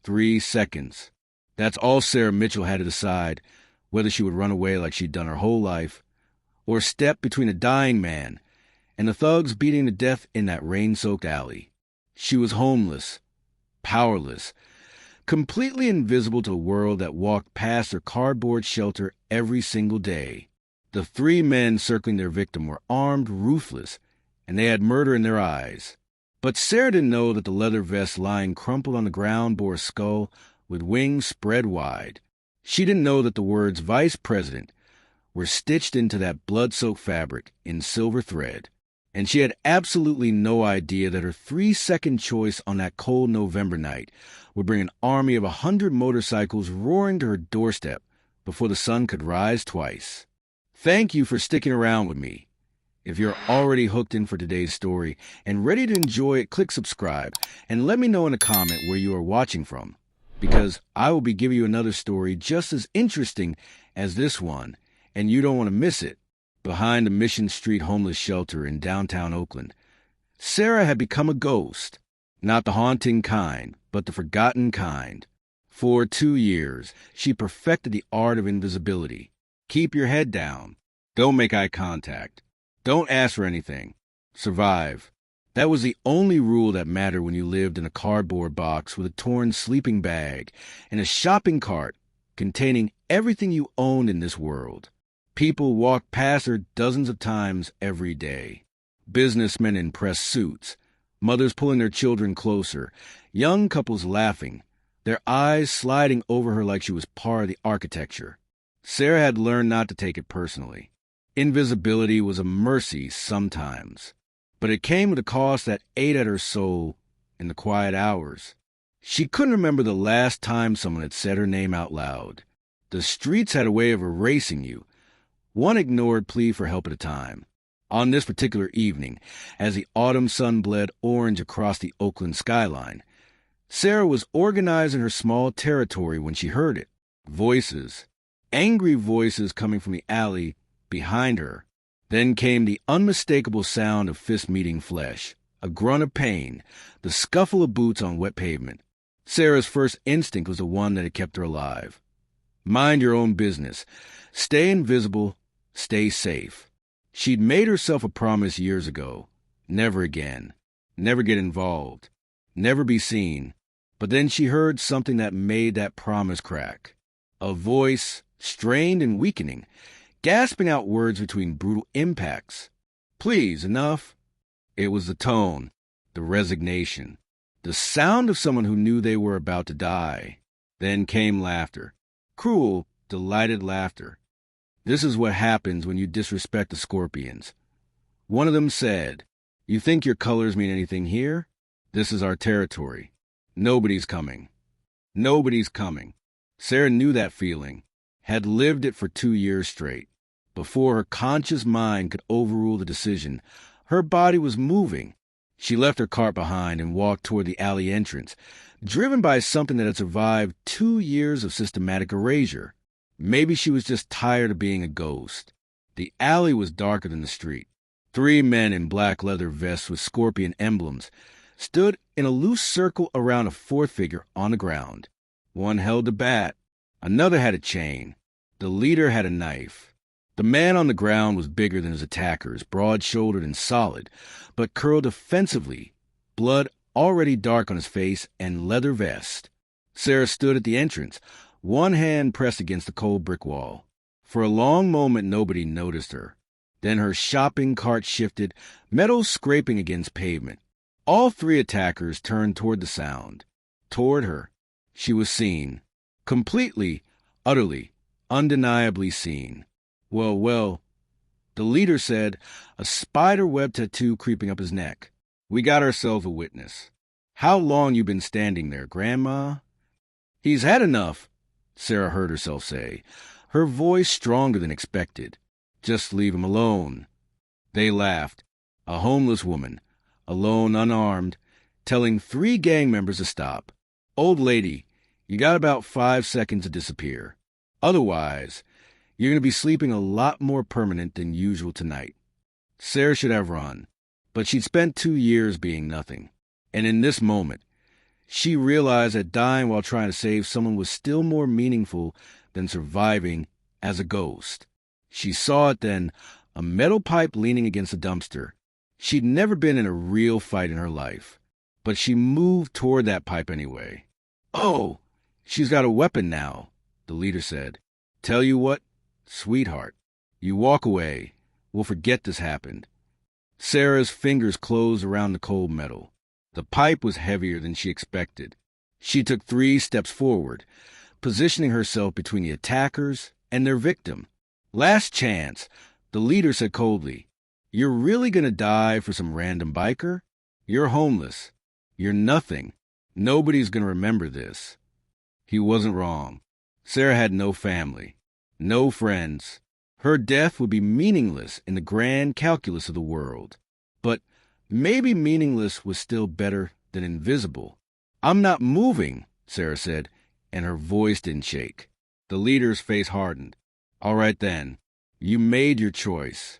3 seconds. That's all Sarah Mitchell had to decide, whether she would run away like she'd done her whole life, or step between a dying man and the thugs beating to death in that rain-soaked alley. She was homeless, powerless, completely invisible to a world that walked past her cardboard shelter every single day. The 3 men circling their victim were armed, ruthless, and they had murder in their eyes. But Sarah didn't know that the leather vest lying crumpled on the ground bore a skull with wings spread wide. She didn't know that the words Vice President were stitched into that blood-soaked fabric in silver thread. And she had absolutely no idea that her 3-second choice on that cold November night would bring an army of 100 motorcycles roaring to her doorstep before the sun could rise twice. Thank you for sticking around with me. If you're already hooked in for today's story and ready to enjoy it, click subscribe and let me know in a comment where you are watching from, because I will be giving you another story just as interesting as this one, and you don't want to miss it. Behind the Mission Street homeless shelter in downtown Oakland, Sarah had become a ghost. Not the haunting kind, but the forgotten kind. For 2 years, she perfected the art of invisibility. Keep your head down. Don't make eye contact. Don't ask for anything. Survive. That was the only rule that mattered when you lived in a cardboard box with a torn sleeping bag and a shopping cart containing everything you owned in this world. People walked past her dozens of times every day. Businessmen in pressed suits, mothers pulling their children closer, young couples laughing, their eyes sliding over her like she was part of the architecture. Sarah had learned not to take it personally. Invisibility was a mercy sometimes, but it came with a cost that ate at her soul in the quiet hours. She couldn't remember the last time someone had said her name out loud. The streets had a way of erasing you, one ignored plea for help at a time. On this particular evening, as the autumn sun bled orange across the Oakland skyline, Sarah was organizing her small territory when she heard it. Voices, angry voices coming from the alley behind her. Then came the unmistakable sound of fists meeting flesh, a grunt of pain, the scuffle of boots on wet pavement. Sarah's first instinct was the one that had kept her alive. Mind your own business. Stay invisible. Stay safe. She'd made herself a promise years ago. Never again. Never get involved. Never be seen. But then she heard something that made that promise crack. A voice, strained and weakening, gasping out words between brutal impacts. Please, enough. It was the tone, the resignation, the sound of someone who knew they were about to die. Then came laughter. Cruel, delighted laughter. This is what happens when you disrespect the Scorpions. One of them said, "You think your colors mean anything here? This is our territory. Nobody's coming. Nobody's coming." Sarah knew that feeling, had lived it for 2 years straight. Before her conscious mind could overrule the decision, her body was moving. She left her cart behind and walked toward the alley entrance, driven by something that had survived 2 years of systematic erasure. Maybe she was just tired of being a ghost. The alley was darker than the street. 3 men in black leather vests with scorpion emblems stood in a loose circle around a 4th figure on the ground. One held a bat. Another had a chain. The leader had a knife. The man on the ground was bigger than his attackers, broad-shouldered and solid, but curled defensively, blood already dark on his face and leather vest. Sarah stood at the entrance, one hand pressed against the cold brick wall. For a long moment, nobody noticed her. Then her shopping cart shifted, metal scraping against pavement. All 3 attackers turned toward the sound. Toward her. She was seen. Completely, utterly, undeniably seen. Well, the leader said, a spider web tattoo creeping up his neck. "We got ourselves a witness. How long you been standing there, Grandma?" "He's had enough," Sarah heard herself say, her voice stronger than expected. "Just leave him alone." They laughed. A homeless woman, alone, unarmed, telling 3 gang members to stop. "Old lady, you got about 5 seconds to disappear. Otherwise, you're going to be sleeping a lot more permanent than usual tonight." Sarah should have run, but she'd spent 2 years being nothing. And in this moment, She realized that dying while trying to save someone was still more meaningful than surviving as a ghost. She saw it then, a metal pipe leaning against a dumpster. She'd never been in a real fight in her life, but she moved toward that pipe anyway. "Oh, she's got a weapon now," the leader said. "Tell you what, sweetheart, you walk away. We'll forget this happened." Sarah's fingers closed around the cold metal. The pipe was heavier than she expected. She took 3 steps forward, positioning herself between the attackers and their victim. "Last chance," the leader said coldly. "You're really going to die for some random biker? You're homeless. You're nothing. Nobody's going to remember this." He wasn't wrong. Sarah had no family, no friends. Her death would be meaningless in the grand calculus of the world. But maybe meaningless was still better than invisible. "I'm not moving," Sarah said, and her voice didn't shake. The leader's face hardened. "All right then. You made your choice."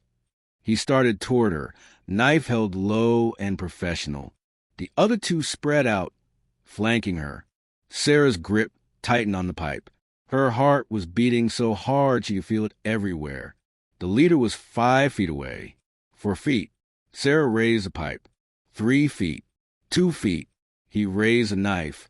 He started toward her, knife held low and professional. The other 2 spread out, flanking her. Sarah's grip tightened on the pipe. Her heart was beating so hard she could feel it everywhere. The leader was 5 feet away. 4 feet. Sarah raised the pipe. 3 feet. 2 feet. He raised a knife,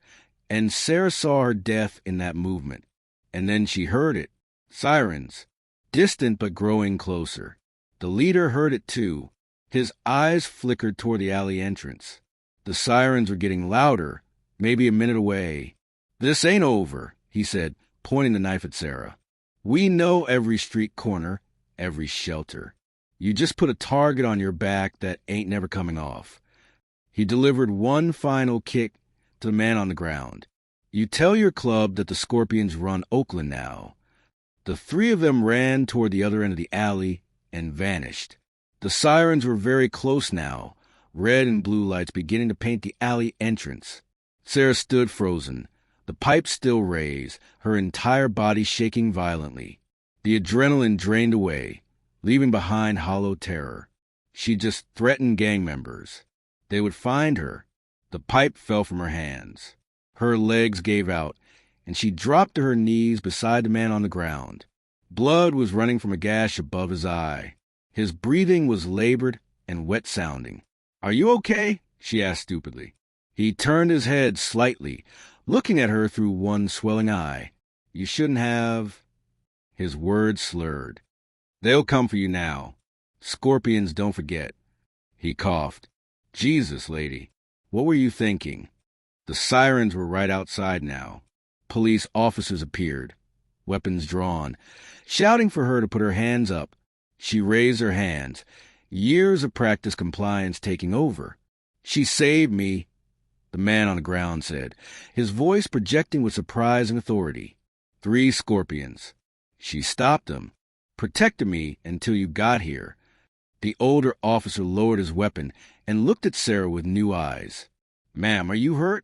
and Sarah saw her death in that movement. And then she heard it. Sirens. Distant but growing closer. The leader heard it too. His eyes flickered toward the alley entrance. The sirens were getting louder, maybe a minute away. "This ain't over," he said, pointing the knife at Sarah. "We know every street corner, every shelter. You just put a target on your back that ain't never coming off." He delivered one final kick to the man on the ground. "You tell your club that the Scorpions run Oakland now." The 3 of them ran toward the other end of the alley and vanished. The sirens were very close now, red and blue lights beginning to paint the alley entrance. Sarah stood frozen, the pipe still raised, her entire body shaking violently. The adrenaline drained away, leaving behind hollow terror. She just threatened gang members. They would find her. The pipe fell from her hands. Her legs gave out, and she dropped to her knees beside the man on the ground. Blood was running from a gash above his eye. His breathing was labored and wet-sounding. "Are you okay?" she asked stupidly. He turned his head slightly, looking at her through one swelling eye. "You shouldn't have—" His words slurred. "They'll come for you now. Scorpions don't forget." He coughed. "Jesus, lady, what were you thinking?" The sirens were right outside now. Police officers appeared, weapons drawn, shouting for her to put her hands up. She raised her hands, years of practice compliance taking over. "She saved me," the man on the ground said, his voice projecting with surprising authority. 3 scorpions. "She stopped them, protected me until you got here." The older officer lowered his weapon and looked at Sarah with new eyes. "Ma'am, are you hurt?"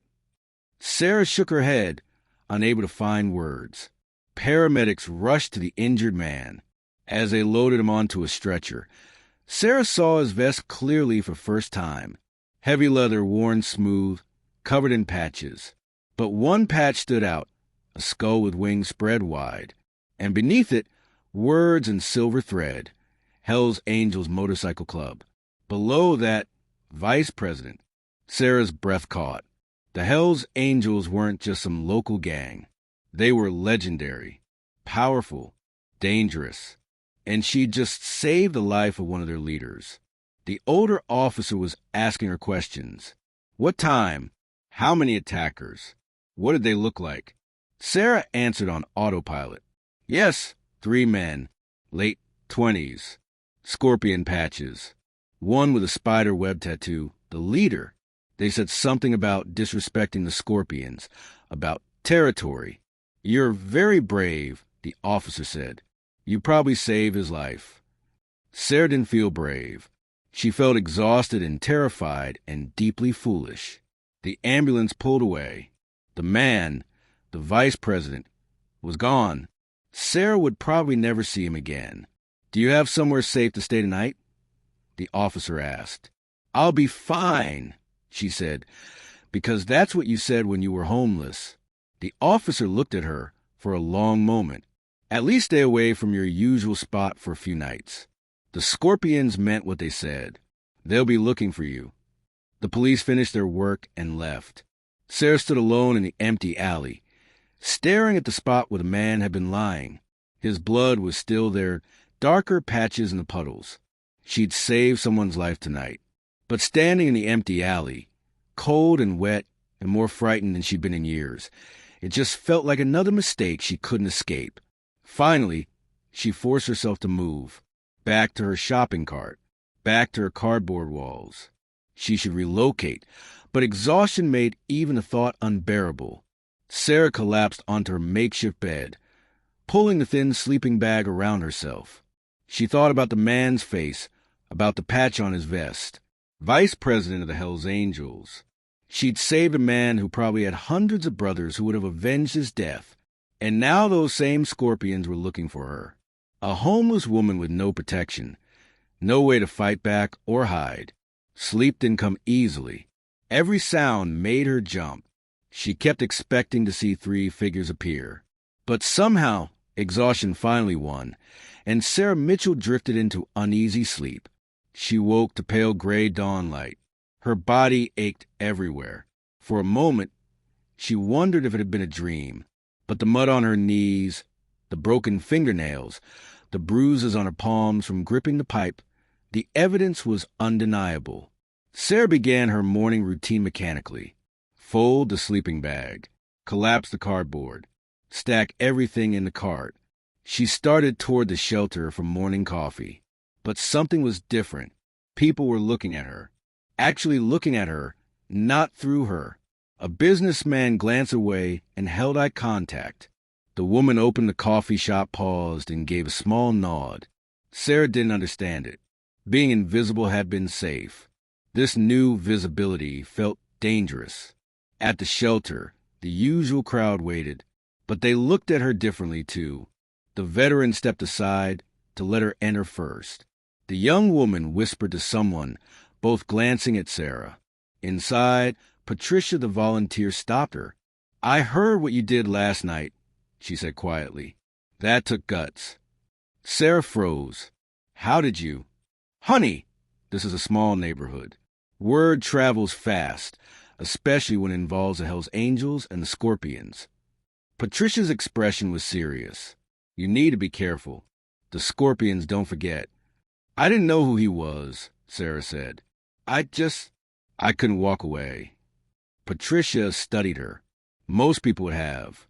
Sarah shook her head, unable to find words. Paramedics rushed to the injured man. As they loaded him onto a stretcher, Sarah saw his vest clearly for first time. Heavy leather worn smooth, covered in patches. But one patch stood out, a skull with wings spread wide. And beneath it, words in silver thread, Hell's Angels Motorcycle Club. Below that, Vice President. Sarah's breath caught. The Hell's Angels weren't just some local gang. They were legendary, powerful, dangerous. And she'd just saved the life of one of their leaders. The older officer was asking her questions. What time? How many attackers? What did they look like? Sarah answered on autopilot. Yes, 3 men, late 20s, scorpion patches. One with a spider web tattoo, the leader. They said something about disrespecting the Scorpions, about territory. "You're very brave," the officer said. "You probably saved his life." Sarah didn't feel brave. She felt exhausted and terrified and deeply foolish. The ambulance pulled away. The man, the vice president, was gone. Sarah would probably never see him again. "Do you have somewhere safe to stay tonight?" the officer asked. "I'll be fine," she said, because that's what you said when you were homeless." The officer looked at her for a long moment. "At least stay away from your usual spot for a few nights." The Scorpions meant what they said. They'll be looking for you. The police finished their work and left. Sarah stood alone in the empty alley, staring at the spot where the man had been lying. His blood was still there, darker patches in the puddles. She'd saved someone's life tonight. But standing in the empty alley, cold and wet and more frightened than she'd been in years, it just felt like another mistake she couldn't escape. Finally, she forced herself to move, back to her shopping cart, back to her cardboard walls. She should relocate, but exhaustion made even the thought unbearable. Sarah collapsed onto her makeshift bed, pulling the thin sleeping bag around herself. She thought about the man's face, about the patch on his vest. Vice president of the Hells Angels. She'd saved a man who probably had hundreds of brothers who would have avenged his death, and now those same Scorpions were looking for her. A homeless woman with no protection, no way to fight back or hide. Sleep didn't come easily. Every sound made her jump. She kept expecting to see three figures appear. But somehow, exhaustion finally won, and Sarah Mitchell drifted into uneasy sleep. She woke to pale gray dawnlight. Her body ached everywhere. For a moment, she wondered if it had been a dream. But the mud on her knees, the broken fingernails, the bruises on her palms from gripping the pipe, the evidence was undeniable. Sarah began her morning routine mechanically. Fold the sleeping bag, collapse the cardboard, stack everything in the cart. She started toward the shelter for morning coffee. But something was different. People were looking at her. Actually looking at her, not through her. A businessman glanced away and held eye contact. The woman opened the coffee shop, paused, and gave a small nod. Sarah didn't understand it. Being invisible had been safe. This new visibility felt dangerous. At the shelter, the usual crowd waited, but they looked at her differently, too. The veteran stepped aside to let her enter first. The young woman whispered to someone, both glancing at Sarah. Inside, Patricia, the volunteer, stopped her. "I heard what you did last night," she said quietly. "That took guts." Sarah froze. "How did you?" "Honey!" This is a small neighborhood. Word travels fast, especially when it involves the Hells Angels and the Scorpions. Patricia's expression was serious. "You need to be careful. The Scorpions don't forget." "I didn't know who he was," Sarah said. I couldn't walk away." Patricia studied her. Most people would have.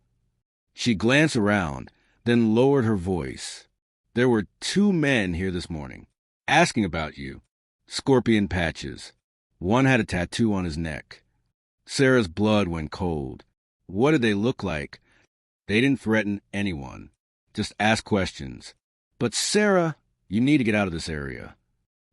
She glanced around, then lowered her voice. "There were 2 men here this morning, asking about you. Scorpion patches. One had a tattoo on his neck." Sarah's blood went cold. What did they look like? They didn't threaten anyone. Just ask questions. "But Sarah, you need to get out of this area."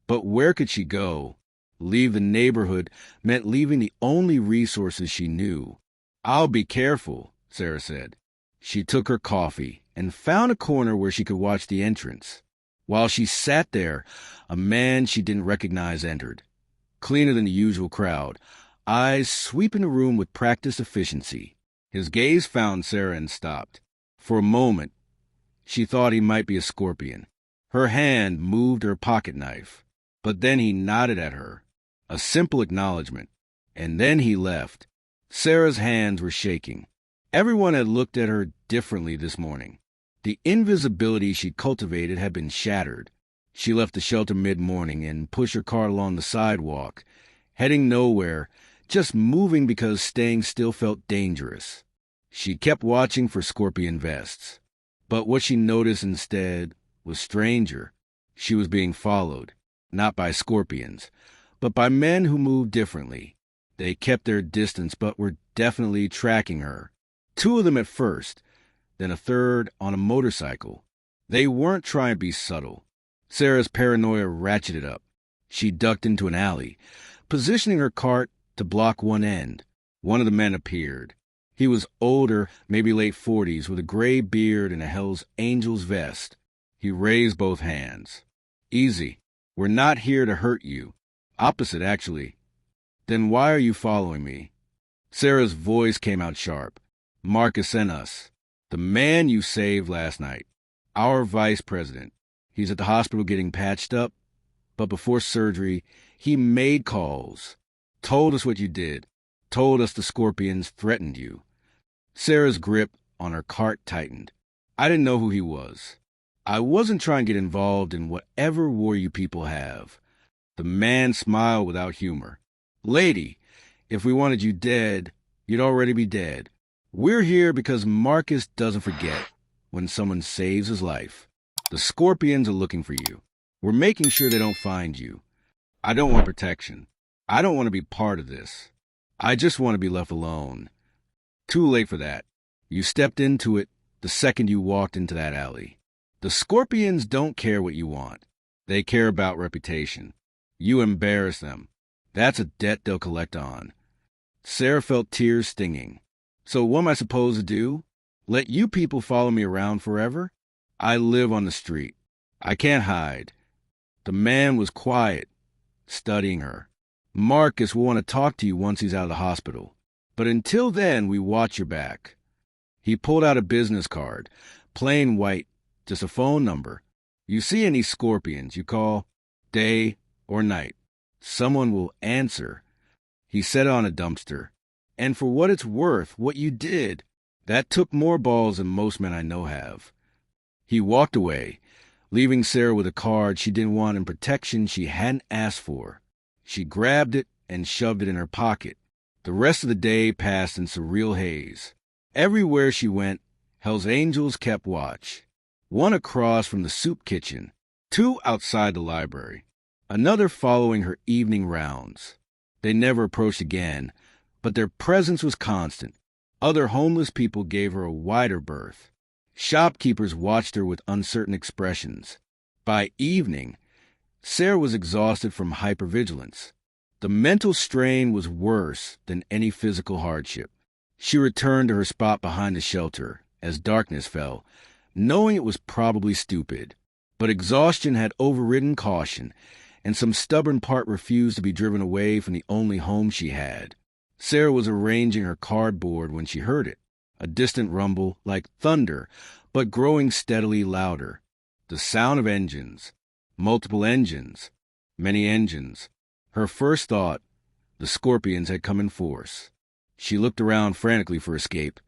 But where could she go? Leave the neighborhood meant leaving the only resources she knew. "I'll be careful," Sarah said. She took her coffee and found a corner where she could watch the entrance. While she sat there, a man she didn't recognize entered. Cleaner than the usual crowd, eyes sweeping the room with practiced efficiency. His gaze found Sarah and stopped. For a moment, she thought he might be a Scorpion. Her hand moved her pocket knife. But then he nodded at her. A simple acknowledgement. And then he left. Sarah's hands were shaking. Everyone had looked at her differently this morning. The invisibility she cultivated had been shattered. She left the shelter mid-morning and pushed her cart along the sidewalk, heading nowhere, just moving because staying still felt dangerous. She kept watching for Scorpion vests. But what she noticed instead was stranger. She was being followed, not by Scorpions, but by men who moved differently. They kept their distance but were definitely tracking her. 2 of them at first, then a third on a motorcycle. They weren't trying to be subtle. Sarah's paranoia ratcheted up. She ducked into an alley, positioning her cart to block one end. One of the men appeared. He was older, maybe late 40s, with a gray beard and a Hells Angels vest. He raised both hands. "Easy. We're not here to hurt you. Opposite, actually." "Then why are you following me?" Sarah's voice came out sharp. "Marcus sent us. The man you saved last night. Our vice president. He's at the hospital getting patched up, but before surgery, he made calls. Told us what you did. Told us the Scorpions threatened you." Sarah's grip on her cart tightened. I didn't know who he was. I wasn't trying to get involved in whatever war you people have. The man smiled without humor. "Lady, if we wanted you dead, you'd already be dead. We're here because Marcus doesn't forget when someone saves his life. The Scorpions are looking for you. We're making sure they don't find you. I don't want protection. I don't want to be part of this. I just want to be left alone." Too late for that. You stepped into it the second you walked into that alley. The Scorpions don't care what you want. They care about reputation. You embarrass them. That's a debt they'll collect on. Sarah felt tears stinging. "So what am I supposed to do? Let you people follow me around forever? I live on the street. I can't hide." The man was quiet, studying her. "Marcus will want to talk to you once he's out of the hospital. But until then, we watch your back." He pulled out a business card, plain white, just a phone number. "You see any Scorpions, you call, day or night. Someone will answer." He set it on a dumpster. "And for what it's worth, what you did, that took more balls than most men I know have." He walked away, leaving Sarah with a card she didn't want and protection she hadn't asked for. She grabbed it and shoved it in her pocket. The rest of the day passed in surreal haze. Everywhere she went, Hell's Angels kept watch. One across from the soup kitchen, two outside the library, another following her evening rounds. They never approached again, but their presence was constant. Other homeless people gave her a wider berth. Shopkeepers watched her with uncertain expressions. By evening, Sarah was exhausted from hypervigilance. The mental strain was worse than any physical hardship. She returned to her spot behind the shelter as darkness fell, knowing it was probably stupid. But exhaustion had overridden caution, and some stubborn part refused to be driven away from the only home she had. Sarah was arranging her cardboard when she heard it, a distant rumble like thunder, but growing steadily louder. The sound of engines, multiple engines, many engines. Her first thought, the Scorpions had come in force. She looked around frantically for escape,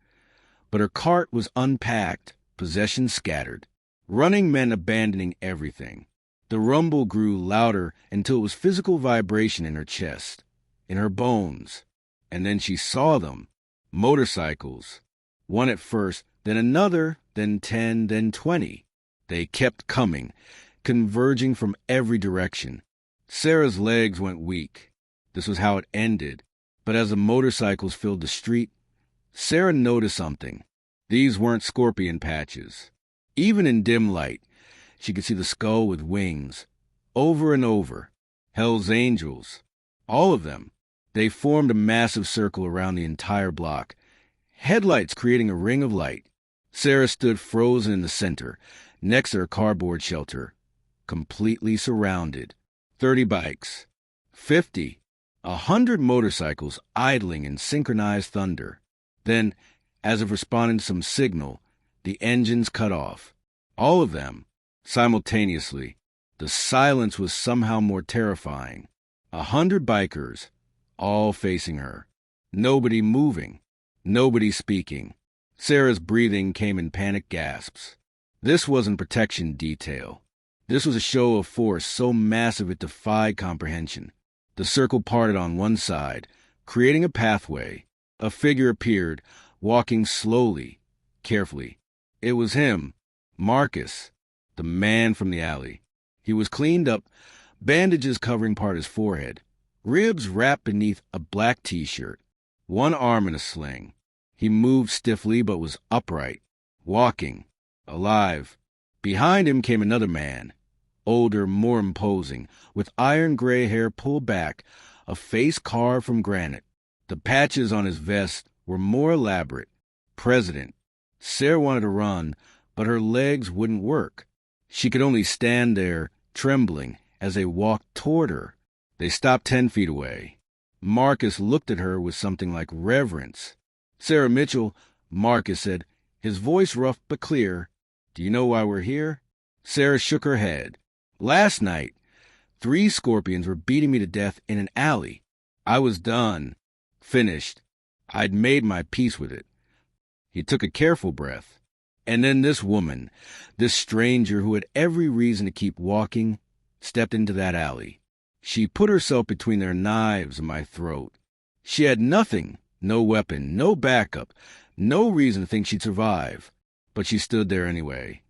but her cart was unpacked, possessions scattered. Running meant abandoning everything. The rumble grew louder until it was physical vibration in her chest, in her bones. And then she saw them. Motorcycles. One at first, then another, then 10, then 20. They kept coming, converging from every direction. Sarah's legs went weak. This was how it ended. But as the motorcycles filled the street, Sarah noticed something. These weren't Scorpion patches. Even in dim light, she could see the skull with wings. Over and over. Hell's Angels. All of them. They formed a massive circle around the entire block. Headlights creating a ring of light. Sarah stood frozen in the center, next to her cardboard shelter. Completely surrounded. 30 bikes. 50. 100 motorcycles idling in synchronized thunder. Then, as if responding to some signal, the engines cut off. All of them, simultaneously. The silence was somehow more terrifying. 100 bikers, all facing her. Nobody moving. Nobody speaking. Sarah's breathing came in panicked gasps. This wasn't protection detail. This was a show of force so massive it defied comprehension. The circle parted on one side, creating a pathway. A figure appeared, walking slowly, carefully. It was him, Marcus, the man from the alley. He was cleaned up, bandages covering part of his forehead, ribs wrapped beneath a black t-shirt, one arm in a sling. He moved stiffly but was upright, walking, alive. Behind him came another man, older, more imposing, with iron gray hair pulled back, a face carved from granite. The patches on his vest were more elaborate. President. Sarah wanted to run, but her legs wouldn't work. She could only stand there, trembling, as they walked toward her. They stopped 10 feet away. Marcus looked at her with something like reverence. "Sarah Mitchell," Marcus said, his voice rough but clear, "do you know why we're here?" Sarah shook her head. "Last night, 3 scorpions were beating me to death in an alley. I was done. Finished. I'd made my peace with it." He took a careful breath. "And then this woman, this stranger who had every reason to keep walking, stepped into that alley. She put herself between their knives and my throat. She had nothing, no weapon, no backup, no reason to think she'd survive. But she stood there anyway."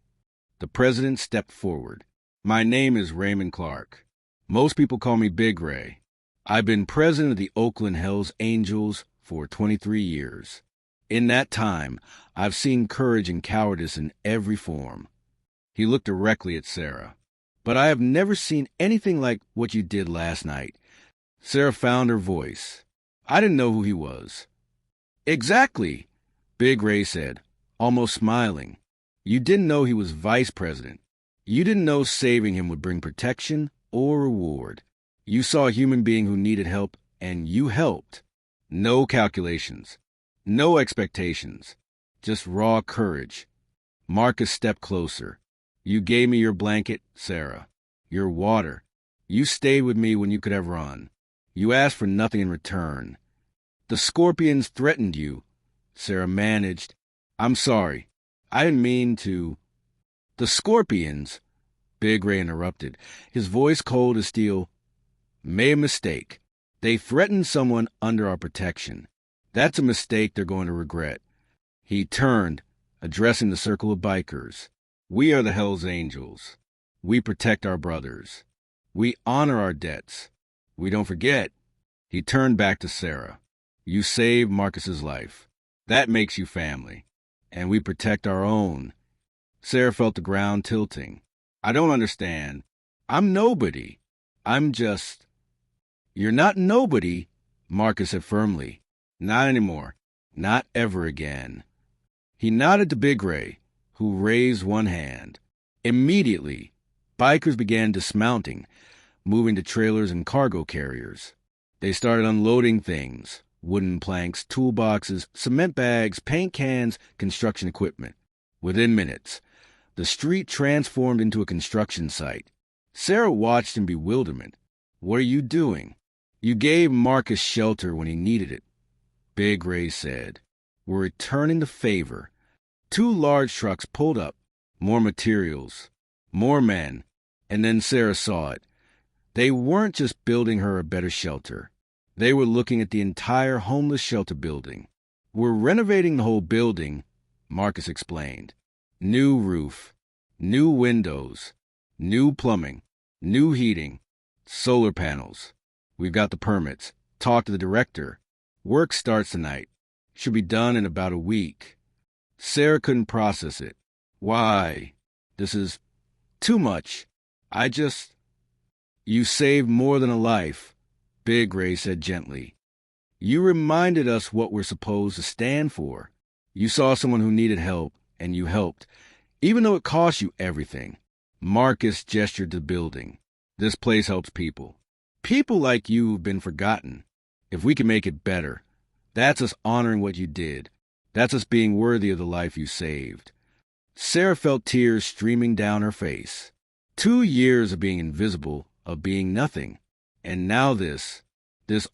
The president stepped forward. "My name is Raymond Clark. Most people call me Big Ray. I've been president of the Oakland Hells Angels for 23 years. In that time, I've seen courage and cowardice in every form." He looked directly at Sarah. "But I have never seen anything like what you did last night." Sarah found her voice. "I didn't know who he was." "Exactly," Big Ray said, almost smiling. "You didn't know he was vice president. You didn't know saving him would bring protection or reward. You saw a human being who needed help, and you helped. No calculations. No expectations. Just raw courage." Marcus stepped closer. "You gave me your blanket, Sarah. Your water. You stayed with me when you could have run. You asked for nothing in return. The scorpions threatened you." Sarah managed. "I'm sorry. I didn't mean to—" "The scorpions," Big Ray interrupted, his voice cold as steel, "made a mistake. They threatened someone under our protection. That's a mistake they're going to regret." He turned, addressing the circle of bikers. "We are the Hells Angels. We protect our brothers. We honor our debts. We don't forget." He turned back to Sarah. "You saved Marcus's life. That makes you family. And we protect our own." Sarah felt the ground tilting. "I don't understand. I'm nobody. I'm just—" "You're not nobody," Marcus said firmly. "Not anymore. Not ever again." He nodded to Big Ray, who raised one hand. Immediately, bikers began dismounting, moving to trailers and cargo carriers. They started unloading things: wooden planks, toolboxes, cement bags, paint cans, construction equipment. Within minutes, the street transformed into a construction site. Sarah watched in bewilderment. "What are you doing?" "You gave Marcus shelter when he needed it," Big Ray said. "We're returning the favor." 2 large trucks pulled up. More materials. More men. And then Sarah saw it. They weren't just building her a better shelter. They were looking at the entire homeless shelter building. "We're renovating the whole building," Marcus explained. "New roof. New windows. New plumbing. New heating. Solar panels. We've got the permits. Talked to the director. Work starts tonight. Should be done in about a week." Sarah couldn't process it. "Why? This is too much. I just—" "You saved more than a life," Big Ray said gently. "You reminded us what we're supposed to stand for. You saw someone who needed help, and you helped, even though it cost you everything." Marcus gestured to the building. "This place helps people. People like you who've been forgotten. If we can make it better, that's us honoring what you did. That's us being worthy of the life you saved." Sarah felt tears streaming down her face. 2 years of being invisible, of being nothing. And now this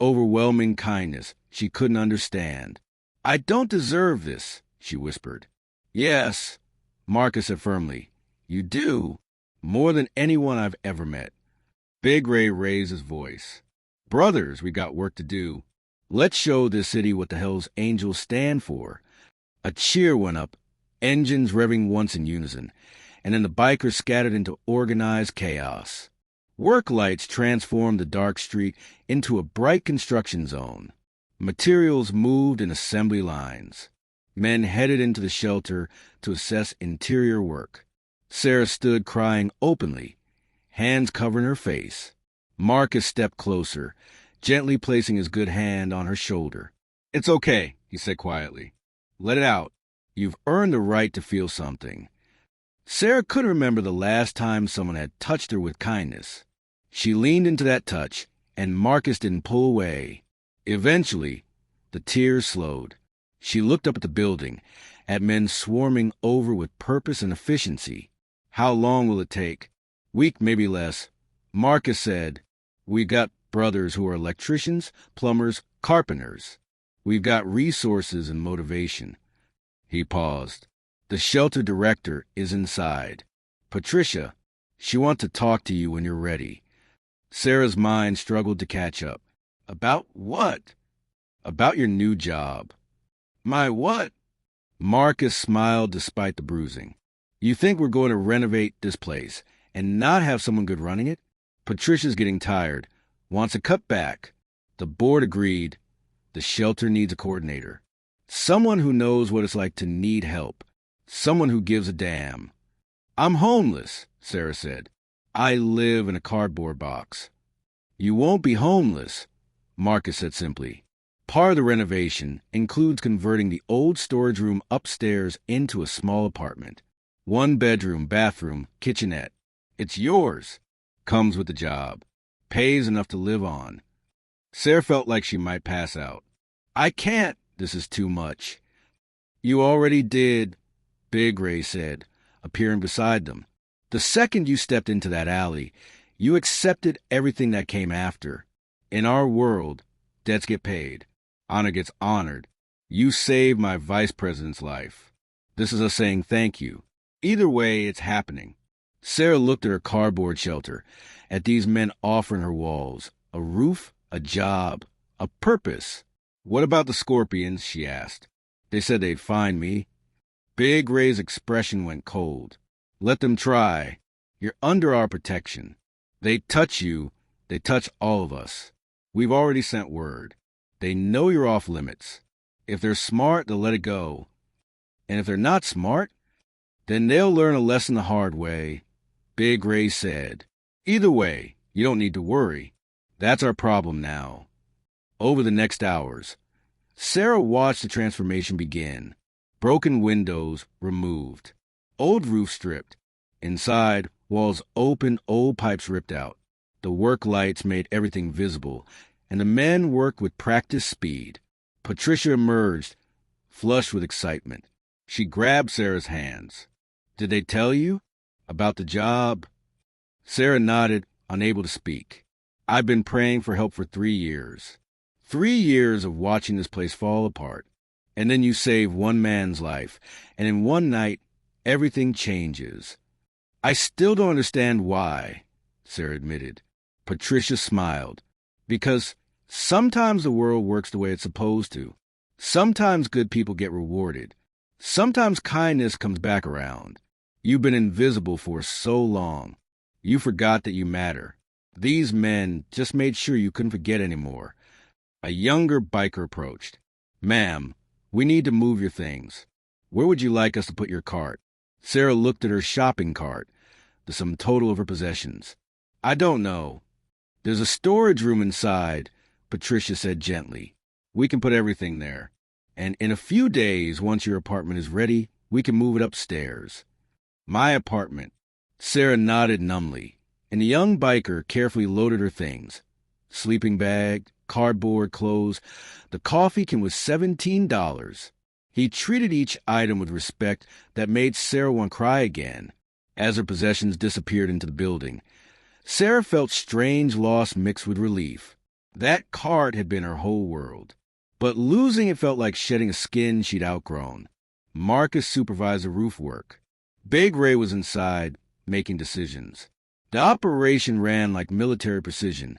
overwhelming kindness she couldn't understand. "I don't deserve this," she whispered. "Yes," Marcus said firmly. "You do. More than anyone I've ever met." Big Ray raised his voice. "Brothers, we got work to do. Let's show this city what the Hells Angels stand for." A cheer went up, engines revving once in unison, and then the bikers scattered into organized chaos. Work lights transformed the dark street into a bright construction zone. Materials moved in assembly lines. Men headed into the shelter to assess interior work. Sarah stood crying openly, hands covering her face. Marcus stepped closer, gently placing his good hand on her shoulder. "It's okay," he said quietly. "Let it out. You've earned the right to feel something." Sarah couldn't remember the last time someone had touched her with kindness. She leaned into that touch, and Marcus didn't pull away. Eventually, the tears slowed. She looked up at the building, at men swarming over with purpose and efficiency. How long will it take? Week, maybe less. Marcus said, "We've got brothers who are electricians, plumbers, carpenters. We've got resources and motivation." He paused. "The shelter director is inside. Patricia, she wants to talk to you when you're ready." Sarah's mind struggled to catch up. "About what?" "About your new job." "My what?" Marcus smiled despite the bruising. "You think we're going to renovate this place and not have someone good running it? Patricia's getting tired, wants a cut back." The board agreed. The shelter needs a coordinator. Someone who knows what it's like to need help. Someone who gives a damn. "I'm homeless," Sarah said. "I live in a cardboard box." "You won't be homeless," Marcus said simply. "Part of the renovation includes converting the old storage room upstairs into a small apartment. 1 bedroom, bathroom, kitchenette. It's yours. Comes with the job. Pays enough to live on." Sarah felt like she might pass out. "I can't. This is too much." "You already did," Big Ray said, appearing beside them. "The second you stepped into that alley, you accepted everything that came after. In our world, debts get paid. Honor gets honored. You saved my vice president's life. This is us saying thank you. Either way, it's happening." Sarah looked at her cardboard shelter, at these men offering her walls, a roof, a job, a purpose. "What about the Scorpions?" she asked. "They said they'd find me." Big Ray's expression went cold. "Let them try. You're under our protection. They touch you, they touch all of us. We've already sent word. They know you're off limits. If they're smart, they'll let it go. And if they're not smart, then they'll learn a lesson the hard way," Big Ray said. "Either way, you don't need to worry. That's our problem now." Over the next hours, Sarah watched the transformation begin. Broken windows removed. Old roof stripped. Inside, walls open, old pipes ripped out. The work lights made everything visible, and the men worked with practiced speed. Patricia emerged, flushed with excitement. She grabbed Sarah's hands. "Did they tell you about the job?" Sarah nodded, unable to speak. "I've been praying for help for 3 years. 3 years of watching this place fall apart. And then you save one man's life, and in one night, everything changes." "I still don't understand why," Sarah admitted. Patricia smiled. "Because sometimes the world works the way it's supposed to. Sometimes good people get rewarded. Sometimes kindness comes back around. You've been invisible for so long. You forgot that you matter. These men just made sure you couldn't forget anymore." A younger biker approached. "Ma'am, we need to move your things. Where would you like us to put your cart?" Sarah looked at her shopping cart, the sum total of her possessions. "I don't know. There's a storage room inside," Patricia said gently. "We can put everything there. And in a few days, once your apartment is ready, we can move it upstairs." "My apartment." Sarah nodded numbly, and the young biker carefully loaded her things. Sleeping bag, cardboard, clothes. The coffee can was $17. He treated each item with respect that made Sarah want to cry again. As her possessions disappeared into the building, Sarah felt strange loss mixed with relief. That cart had been her whole world. But losing it felt like shedding a skin she'd outgrown. Marcus supervised the roof work. Big Ray was inside, making decisions. The operation ran like military precision.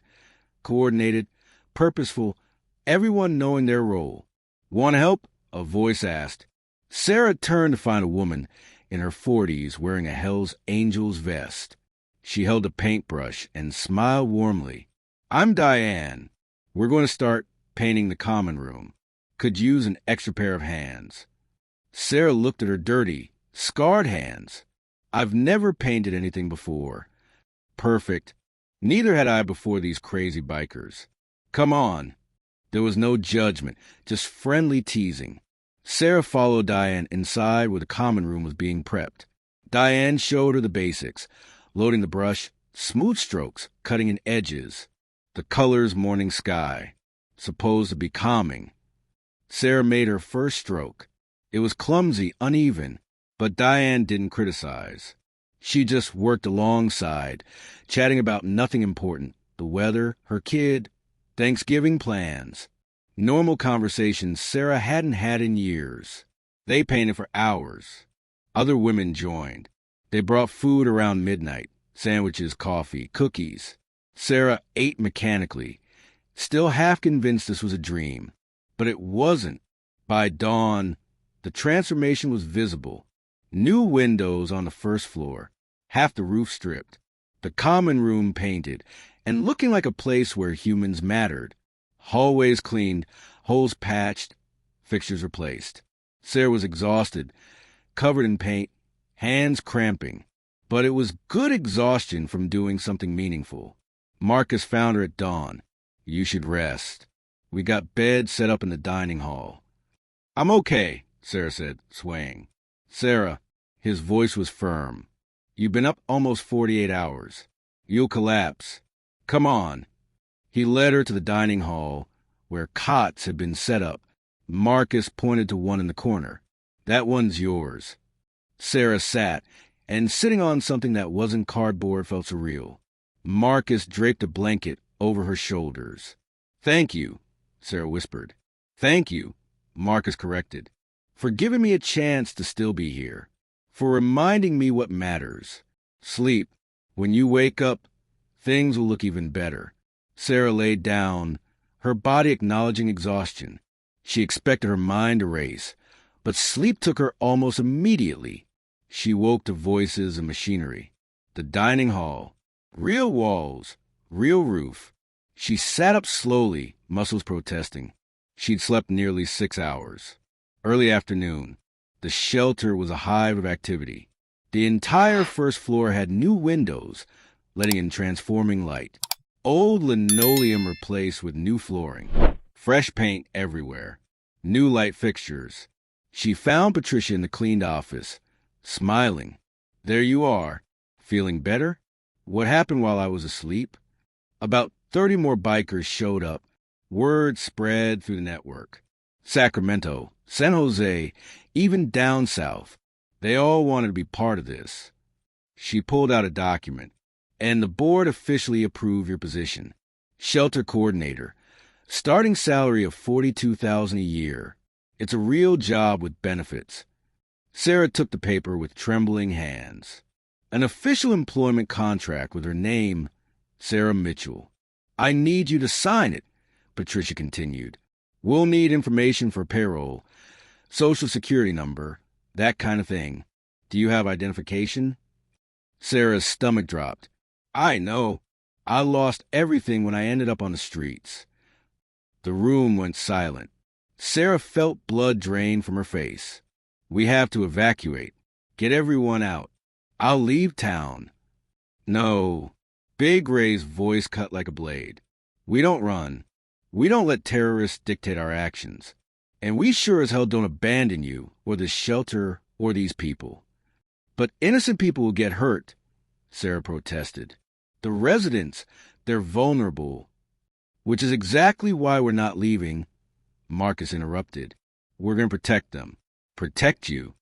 Coordinated, purposeful, everyone knowing their role. "Want help?" a voice asked. Sarah turned to find a woman in her 40s wearing a Hell's Angels vest. She held a paintbrush and smiled warmly. "I'm Diane. We're going to start painting the common room. Could use an extra pair of hands." Sarah looked at her dirty, scarred hands. "I've never painted anything before." "Perfect. Neither had I before these crazy bikers. Come on." There was no judgment, just friendly teasing. Sarah followed Diane inside where the common room was being prepped. Diane showed her the basics, loading the brush, smooth strokes, cutting in edges, the colors morning sky. supposed to be calming. Sarah made her first stroke. It was clumsy, uneven, but Diane didn't criticize. She just worked alongside, chatting about nothing important, the weather, her kid, Thanksgiving plans. Normal conversations Sarah hadn't had in years. They painted for hours. Other women joined. They brought food around midnight, sandwiches, coffee, cookies. Sarah ate mechanically, still half convinced this was a dream. But it wasn't. By dawn, the transformation was visible. New windows on the first floor, half the roof stripped, the common room painted, and looking like a place where humans mattered. Hallways cleaned, holes patched, fixtures replaced. Sarah was exhausted, covered in paint, hands cramping. But it was good exhaustion from doing something meaningful. Marcus found her at dawn. You should rest. We got beds set up in the dining hall. I'm okay, Sarah said, swaying. Sarah, his voice was firm. You've been up almost 48 hours. You'll collapse. Come on. He led her to the dining hall, where cots had been set up. Marcus pointed to one in the corner. That one's yours. Sarah sat, and sitting on something that wasn't cardboard felt surreal. Marcus draped a blanket over her shoulders. Thank you, Sarah whispered. Thank you, Marcus corrected, for giving me a chance to still be here, for reminding me what matters. Sleep. When you wake up, things will look even better. Sarah laid down, her body acknowledging exhaustion. She expected her mind to race, but sleep took her almost immediately. She woke to voices and machinery. The dining hall. Real walls. Real roof. She sat up slowly, muscles protesting. She'd slept nearly 6 hours. Early afternoon. The shelter was a hive of activity. The entire first floor had new windows, letting in transforming light. Old linoleum replaced with new flooring. Fresh paint everywhere. New light fixtures. She found Patricia in the cleaned office, smiling. There you are. Feeling better? What happened while I was asleep? About 30 more bikers showed up. Word spread through the network. Sacramento, San Jose, even down south. They all wanted to be part of this. She pulled out a document. And the board officially approved your position. Shelter coordinator. Starting salary of $42,000 a year. It's a real job with benefits. Sarah took the paper with trembling hands. An official employment contract with her name, Sarah Mitchell. I need you to sign it, Patricia continued. We'll need information for payroll, social security number, that kind of thing. Do you have identification? Sarah's stomach dropped. I know. I lost everything when I ended up on the streets. The room went silent. Sarah felt blood drain from her face. We have to evacuate. Get everyone out. I'll leave town. No. Big Ray's voice cut like a blade. We don't run. We don't let terrorists dictate our actions. And we sure as hell don't abandon you, or this shelter, or these people. But innocent people will get hurt, Sarah protested. The residents, they're vulnerable. Which is exactly why we're not leaving, Marcus interrupted. We're going to protect them. Protect you.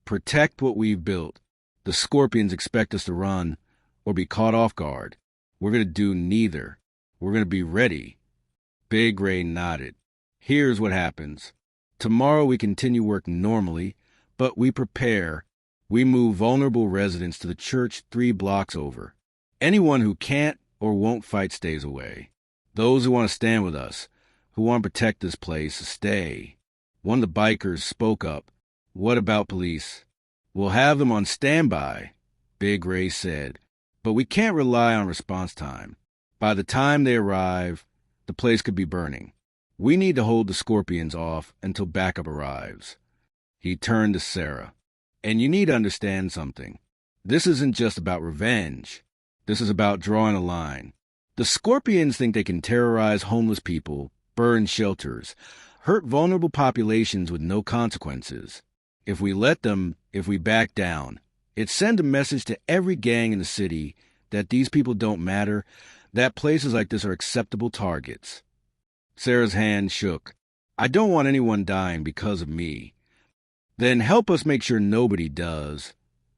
Protect what we've built. The Scorpions expect us to run or be caught off guard. We're going to do neither. We're going to be ready. Big Ray nodded. Here's what happens. Tomorrow we continue work normally, but we prepare. We move vulnerable residents to the church 3 blocks over. Anyone who can't or won't fight stays away. Those who want to stand with us, who want to protect this place, stay. One of the bikers spoke up. What about police? We'll have them on standby, Big Ray said. But we can't rely on response time. By the time they arrive, the place could be burning. We need to hold the Scorpions off until backup arrives. He turned to Sarah. And you need to understand something. This isn't just about revenge. This is about drawing a line. The Scorpions think they can terrorize homeless people, burn shelters, hurt vulnerable populations with no consequences. If we let them, if we back down, it sends a message to every gang in the city that these people don't matter, that places like this are acceptable targets. Sarah's hand shook. I don't want anyone dying because of me. Then help us make sure nobody does,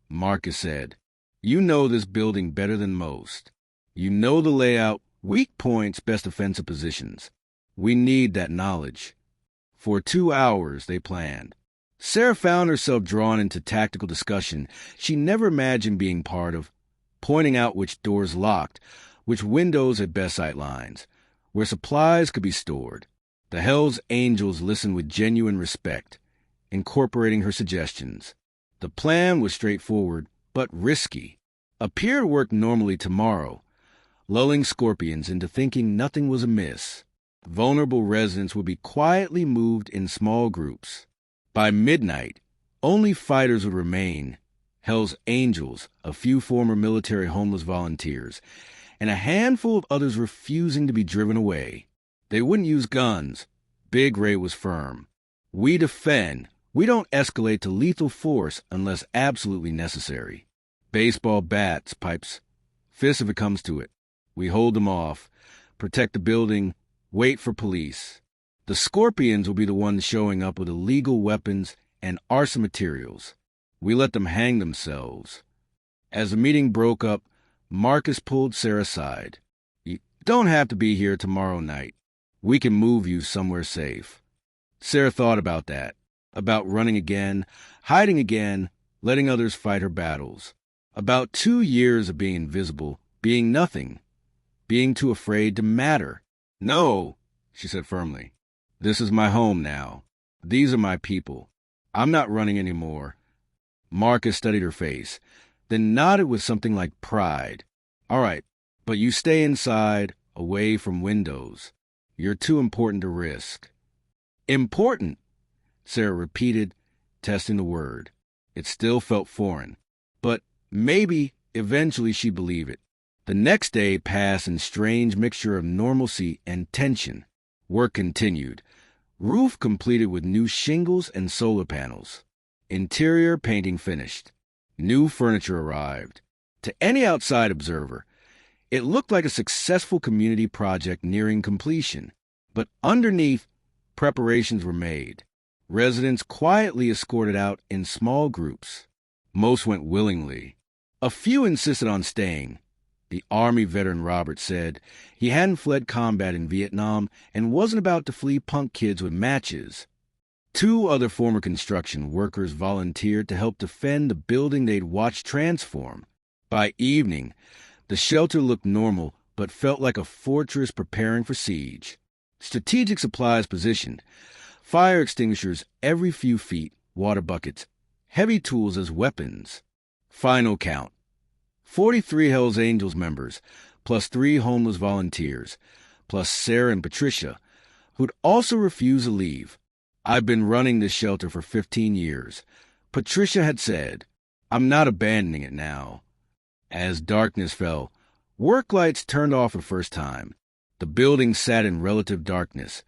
Marcus said. You know this building better than most. You know the layout, weak points, best defensive positions. We need that knowledge. For 2 hours, they planned. Sarah found herself drawn into tactical discussion she never imagined being part of, pointing out which doors locked, which windows had best sight lines, where supplies could be stored. The Hells Angels listened with genuine respect, incorporating her suggestions. The plan was straightforward, but risky. A pier worked normally tomorrow, lulling Scorpions into thinking nothing was amiss. Vulnerable residents would be quietly moved in small groups. By midnight, only fighters would remain, Hell's Angels, a few former military homeless volunteers, and a handful of others refusing to be driven away. They wouldn't use guns. Big Ray was firm. We defend. We don't escalate to lethal force unless absolutely necessary. Baseball bats, pipes, fists if it comes to it. We hold them off, protect the building, wait for police. The Scorpions will be the ones showing up with illegal weapons and arson materials. We let them hang themselves. As the meeting broke up, Marcus pulled Sarah aside. You don't have to be here tomorrow night. We can move you somewhere safe. Sarah thought about that, about running again, hiding again, letting others fight her battles. About 2 years of being invisible, being nothing, being too afraid to matter. No, she said firmly. This is my home now. These are my people. I'm not running anymore. Marcus studied her face, then nodded with something like pride. All right, but you stay inside, away from windows. You're too important to risk. Important, Sarah repeated, testing the word. It still felt foreign, but maybe eventually she'd believe it. The next day passed in strange mixture of normalcy and tension. Work continued. Roof completed with new shingles and solar panels. Interior painting finished. New furniture arrived. To any outside observer, it looked like a successful community project nearing completion. But underneath, preparations were made. Residents quietly escorted out in small groups. Most went willingly. A few insisted on staying. The Army veteran Robert said he hadn't fled combat in Vietnam and wasn't about to flee punk kids with matches. 2 other former construction workers volunteered to help defend the building they'd watched transform. By evening, the shelter looked normal but felt like a fortress preparing for siege. Strategic supplies positioned, fire extinguishers every few feet, water buckets, heavy tools as weapons. Final count. 43 Hells Angels members, plus 3 homeless volunteers, plus Sarah and Patricia, who'd also refused to leave. I've been running this shelter for 15 years. Patricia had said, I'm not abandoning it now. As darkness fell, work lights turned off for the first time. The building sat in relative darkness,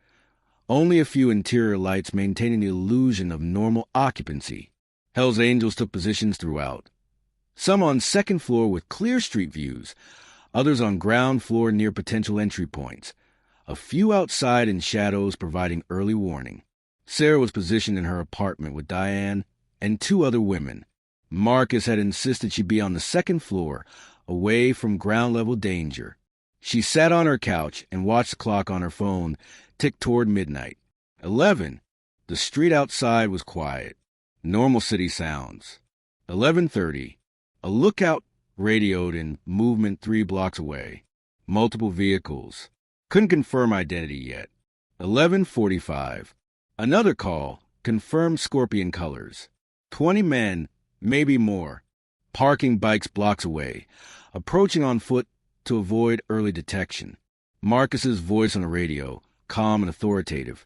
only a few interior lights maintaining the illusion of normal occupancy. Hells Angels took positions throughout. Some on second floor with clear street views, others on ground floor near potential entry points, a few outside in shadows providing early warning. Sarah was positioned in her apartment with Diane and 2 other women. Marcus had insisted she be on the second floor, away from ground-level danger. She sat on her couch and watched the clock on her phone tick toward midnight. 11. The street outside was quiet. Normal city sounds. 11:30. A lookout radioed in movement 3 blocks away. Multiple vehicles. Couldn't confirm identity yet. 11:45. Another call confirmed Scorpion colors. 20 men, maybe more. Parking bikes blocks away. Approaching on foot to avoid early detection. Marcus's voice on the radio, calm and authoritative.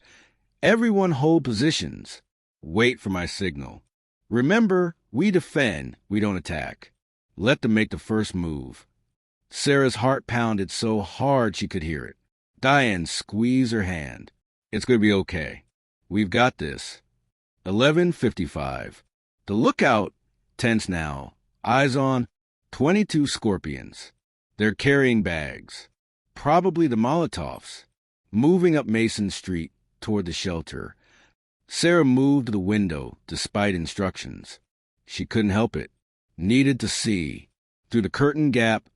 Everyone hold positions. Wait for my signal. Remember, we defend, we don't attack. Let them make the first move. Sarah's heart pounded so hard she could hear it. Diane squeezed her hand. It's going to be okay. We've got this. 11:55. The lookout, tense now, eyes on 22 Scorpions. They're carrying bags. Probably the Molotovs. moving up Mason Street toward the shelter. Sarah moved to the window despite instructions. She couldn't help it. Needed to see. Through the curtain gap,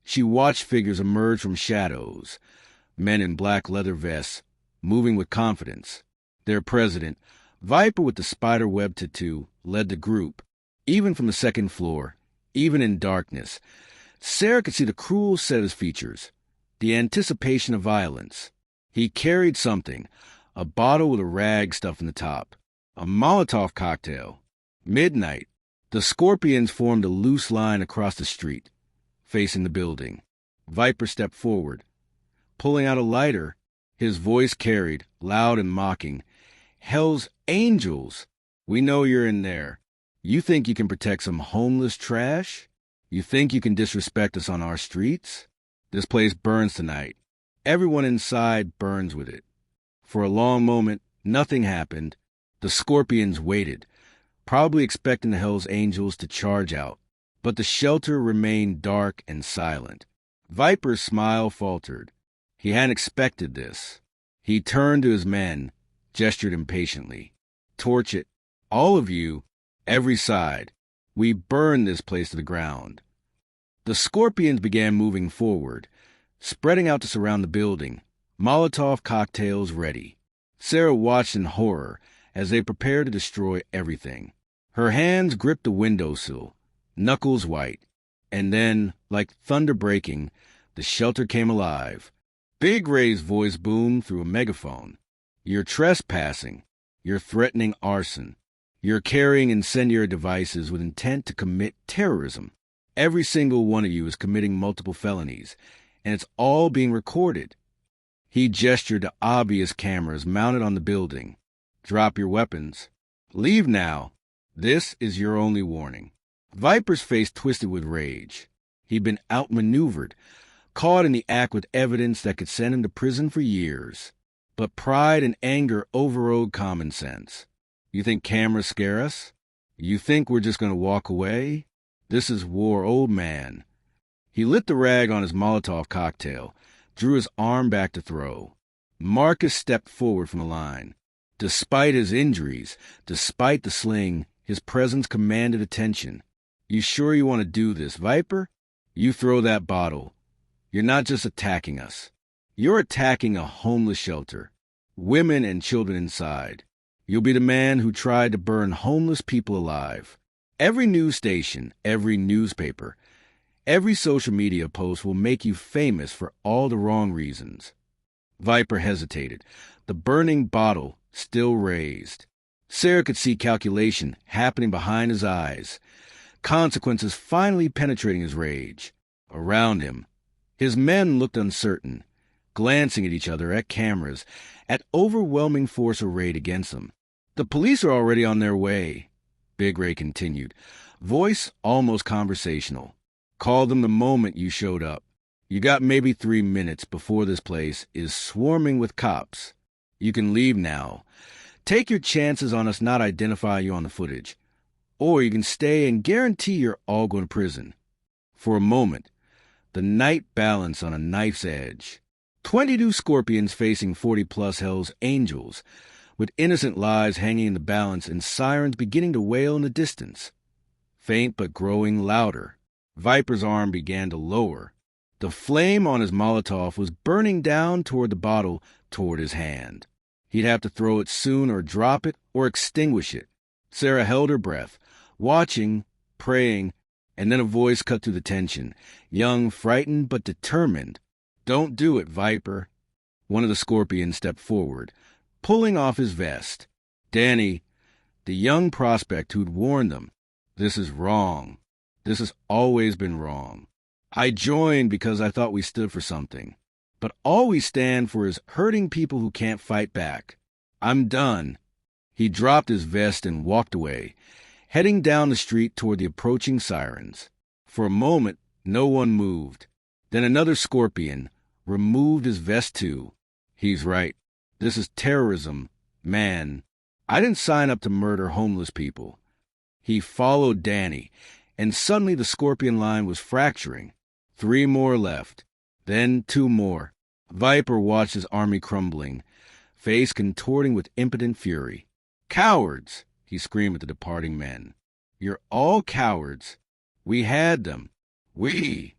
she watched figures emerge from shadows. Men in black leather vests, moving with confidence. Their president, Viper with the spider web tattoo, led the group. Even from the second floor, even in darkness, Sarah could see the cruel set of his features, the anticipation of violence. He carried something, a bottle with a rag stuffed in the top, a Molotov cocktail. Midnight, the Scorpions formed a loose line across the street, facing the building. Viper stepped forward. Pulling out a lighter, his voice carried, loud and mocking, "Hell's Angels! We know you're in there. You think you can protect some homeless trash? You think you can disrespect us on our streets? This place burns tonight. Everyone inside burns with it." For a long moment, nothing happened. The Scorpions waited, probably expecting the Hell's Angels to charge out. But the shelter remained dark and silent. Viper's smile faltered. He hadn't expected this. He turned to his men, gestured impatiently. "Torch it. All of you. Every side. We burn this place to the ground." The Scorpions began moving forward, spreading out to surround the building, Molotov cocktails ready. Sarah watched in horror as they prepared to destroy everything. Her hands gripped the windowsill, knuckles white. And then, like thunder breaking, the shelter came alive. Big Ray's voice boomed through a megaphone. "You're trespassing. You're threatening arson. You're carrying incendiary devices with intent to commit terrorism. Every single one of you is committing multiple felonies, and it's all being recorded." He gestured to obvious cameras mounted on the building. "Drop your weapons. Leave now. This is your only warning." Viper's face twisted with rage. He'd been outmaneuvered, caught in the act with evidence that could send him to prison for years. But pride and anger overrode common sense. "You think cameras scare us? You think we're just going to walk away? This is war, old man." He lit the rag on his Molotov cocktail, drew his arm back to throw. Marcus stepped forward from the line. Despite his injuries, despite the sling, his presence commanded attention. "You sure you want to do this, Viper? You throw that bottle. You're not just attacking us. You're attacking a homeless shelter. Women and children inside. You'll be the man who tried to burn homeless people alive. Every news station, every newspaper, every social media post will make you famous for all the wrong reasons." Viper hesitated, the burning bottle still raised. Sarah could see calculation happening behind his eyes, consequences finally penetrating his rage. Around him, his men looked uncertain, glancing at each other, at cameras, at overwhelming force arrayed against them. "The police are already on their way," Big Ray continued, voice almost conversational. "Called them the moment you showed up. You got maybe 3 minutes before this place is swarming with cops. You can leave now. Take your chances on us not identifying you on the footage. Or you can stay and guarantee you're all going to prison." For a moment, the night balanced on a knife's edge. 22 Scorpions facing 40-plus Hell's Angels, with innocent lives hanging in the balance and sirens beginning to wail in the distance. Faint but growing louder, Viper's arm began to lower. The flame on his Molotov was burning down toward the bottle, toward his hand. He'd have to throw it soon or drop it or extinguish it. Sarah held her breath, watching, praying, and then a voice cut through the tension, young, frightened, but determined. "Don't do it, Viper." One of the Scorpions stepped forward, pulling off his vest. "Danny," the young prospect who'd warned them, "this is wrong. This has always been wrong. I joined because I thought we stood for something. But all we stand for is hurting people who can't fight back. I'm done." He dropped his vest and walked away, heading down the street toward the approaching sirens. For a moment, no one moved. Then another Scorpion removed his vest too. "He's right. This is terrorism, man. I didn't sign up to murder homeless people." He followed Danny, and suddenly the Scorpion line was fracturing. 3 more left, then 2 more. Viper watched his army crumbling, face contorting with impotent fury. "Cowards!" he screamed at the departing men. "You're all cowards. We had them. We!"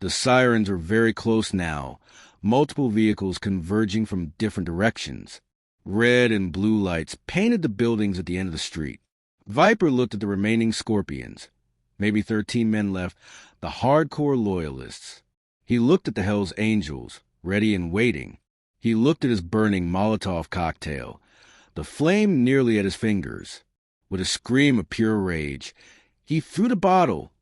The sirens were very close now, multiple vehicles converging from different directions. Red and blue lights painted the buildings at the end of the street. Viper looked at the remaining Scorpions. Maybe 13 men left, the hardcore loyalists. He looked at the Hell's Angels, ready and waiting. He looked at his burning Molotov cocktail, the flame nearly at his fingers. With a scream of pure rage, he threw the bottle,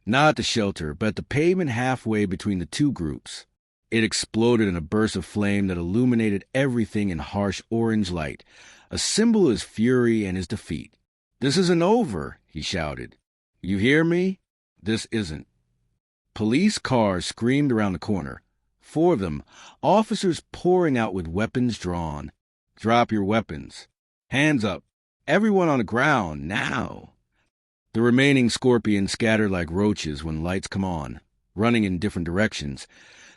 not at the shelter, but at the pavement halfway between the two groups. It exploded in a burst of flame that illuminated everything in harsh orange light, a symbol of his fury and his defeat. "This isn't over," he shouted. "You hear me? This isn't." Police cars screamed around the corner. 4 of them, officers pouring out with weapons drawn. "Drop your weapons. Hands up. Everyone on the ground, now." The remaining Scorpions scattered like roaches when lights come on, running in different directions,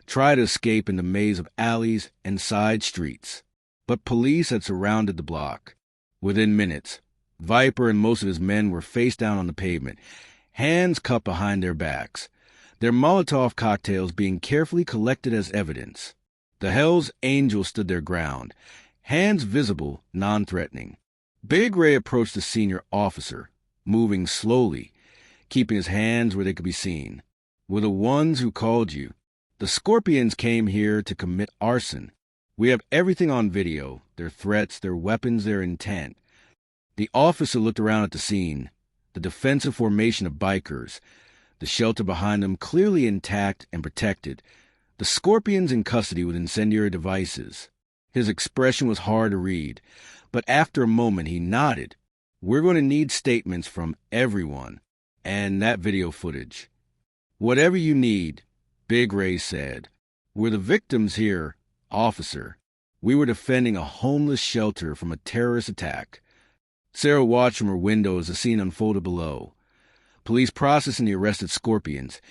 try to escape in the maze of alleys and side streets. But police had surrounded the block. Within minutes, Viper and most of his men were face down on the pavement, hands cupped behind their backs, their Molotov cocktails being carefully collected as evidence. The Hell's Angels stood their ground, hands visible, non-threatening. Big Ray approached the senior officer, moving slowly, keeping his hands where they could be seen. "We're the ones who called you. The Scorpions came here to commit arson. We have everything on video, their threats, their weapons, their intent." The officer looked around at the scene, the defensive formation of bikers, the shelter behind them clearly intact and protected, the Scorpions in custody with incendiary devices. His expression was hard to read, but after a moment he nodded. "We're going to need statements from everyone, and that video footage." "Whatever you need," Big Ray said. "We're the victims here, officer. We were defending a homeless shelter from a terrorist attack." Sarah watched from her window as the scene unfolded below. Police processing the arrested Scorpions,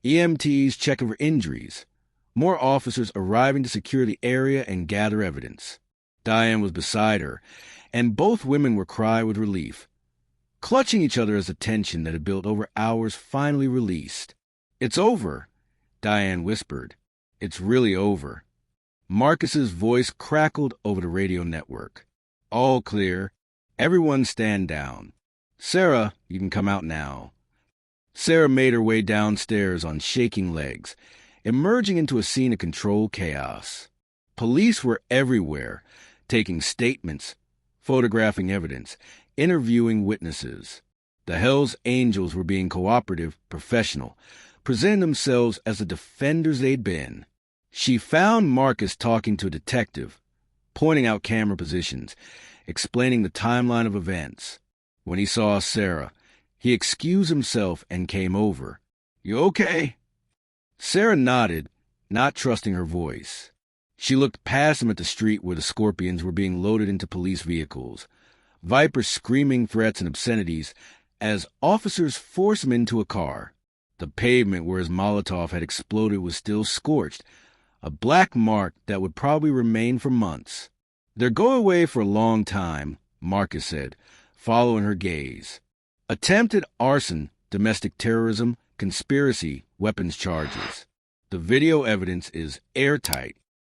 EMTs checking for injuries, more officers arriving to secure the area and gather evidence. Diane was beside her, and both women were crying with relief, clutching each other as the tension that had built over hours finally released. "It's over," Diane whispered. "It's really over." Marcus's voice crackled over the radio network. "All clear. Everyone stand down. Sarah, you can come out now." Sarah made her way downstairs on shaking legs, emerging into a scene of controlled chaos. Police were everywhere, taking statements, photographing evidence, interviewing witnesses. The Hell's Angels were being cooperative, professional, presenting themselves as the defenders they'd been. She found Marcus talking to a detective, pointing out camera positions, explaining the timeline of events. When he saw Sarah, he excused himself and came over. "You okay?" Sarah nodded, not trusting her voice. She looked past him at the street where the Scorpions were being loaded into police vehicles, Viper screaming threats and obscenities as officers forced him into a car. The pavement where his Molotov had exploded was still scorched, a black mark that would probably remain for months. "They're going away for a long time," Marcus said, following her gaze. "Attempted arson, domestic terrorism, conspiracy, weapons charges. The video evidence is airtight.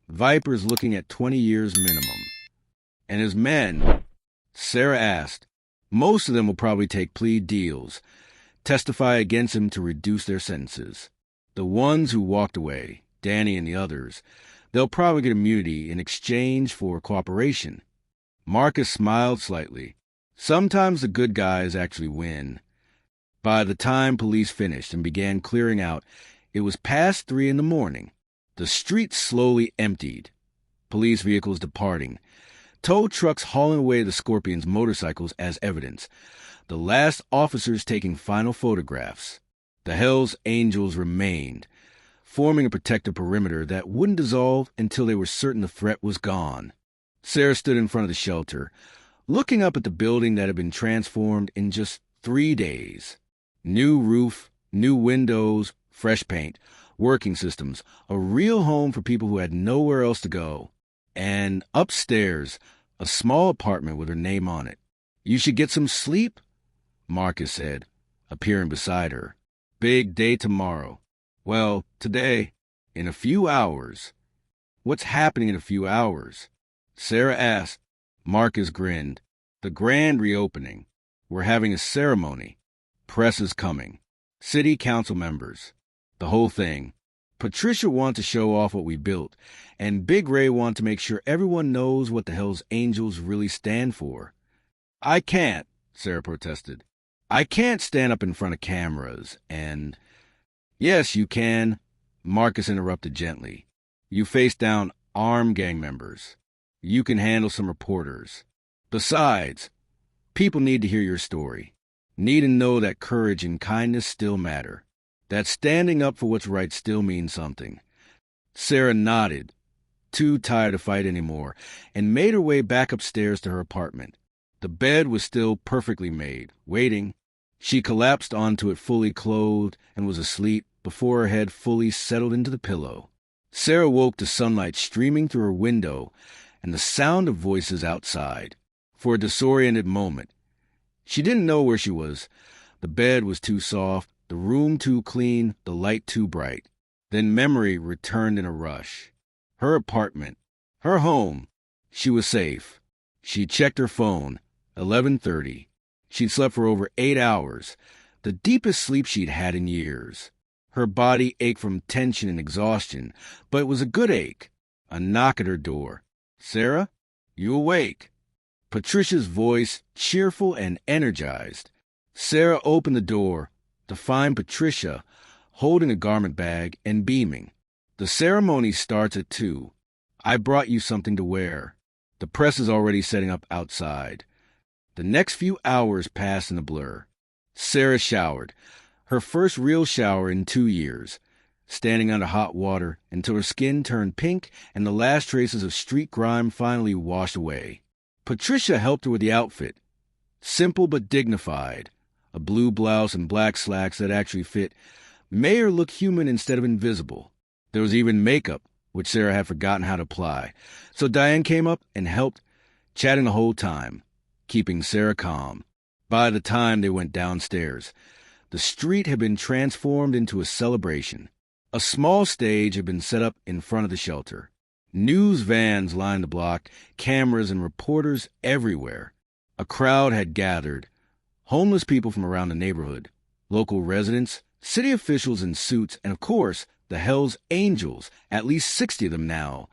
Viper's looking at 20 years minimum." "And his men?" Sarah asked. "Most of them will probably take plea deals, testify against him to reduce their sentences. The ones who walked away, Danny and the others, they'll probably get immunity in exchange for cooperation." Marcus smiled slightly. Sometimes the good guys actually win. By the time police finished and began clearing out, it was past 3 in the morning. The streets slowly emptied, police vehicles departing, tow trucks hauling away the Scorpions' motorcycles as evidence, the last officers taking final photographs. The Hell's Angels remained, forming a protective perimeter that wouldn't dissolve until they were certain the threat was gone. Sarah stood in front of the shelter, looking up at the building that had been transformed in just 3 days. New roof, new windows, fresh paint, working systems, a real home for people who had nowhere else to go. And upstairs, a small apartment with her name on it. "You should get some sleep," Marcus said, appearing beside her. "Big day tomorrow." "Well, today, in a few hours." "What's happening in a few hours?" Sarah asked. Marcus grinned. "The grand reopening. We're having a ceremony. Press is coming. City council members. The whole thing. Patricia wants to show off what we built, and Big Ray wants to make sure everyone knows what the Hells Angels really stand for." "I can't," Sarah protested. "I can't stand up in front of cameras and—" "Yes, you can," Marcus interrupted gently. "You face down armed gang members. You can handle some reporters. Besides, people need to hear your story. Need to know that courage and kindness still matter. That standing up for what's right still means something." Sarah nodded, too tired to fight anymore, and made her way back upstairs to her apartment. The bed was still perfectly made, waiting. She collapsed onto it fully clothed and was asleep before her head fully settled into the pillow. Sarah woke to sunlight streaming through her window and the sound of voices outside. For a disoriented moment, she didn't know where she was. The bed was too soft, the room too clean, the light too bright. Then memory returned in a rush. Her apartment, her home. She was safe. She checked her phone. 11:30. She'd slept for over 8 hours, the deepest sleep she'd had in years. Her body ached from tension and exhaustion, but it was a good ache. A knock at her door. "Sarah, you awake?" Patricia's voice, cheerful and energized. Sarah opened the door to find Patricia holding a garment bag and beaming. "The ceremony starts at 2. I brought you something to wear. The press is already setting up outside." The next few hours passed in a blur. Sarah showered, her first real shower in 2 years, standing under hot water until her skin turned pink and the last traces of street grime finally washed away. Patricia helped her with the outfit. Simple but dignified. A blue blouse and black slacks that actually fit made her look human instead of invisible. There was even makeup, which Sarah had forgotten how to apply. So Diane came up and helped, chatting the whole time, keeping Sarah calm. By the time they went downstairs, the street had been transformed into a celebration. A small stage had been set up in front of the shelter. News vans lined the block, cameras and reporters everywhere. A crowd had gathered. Homeless people from around the neighborhood, local residents, city officials in suits, and of course, the Hells Angels, at least 60 of them now,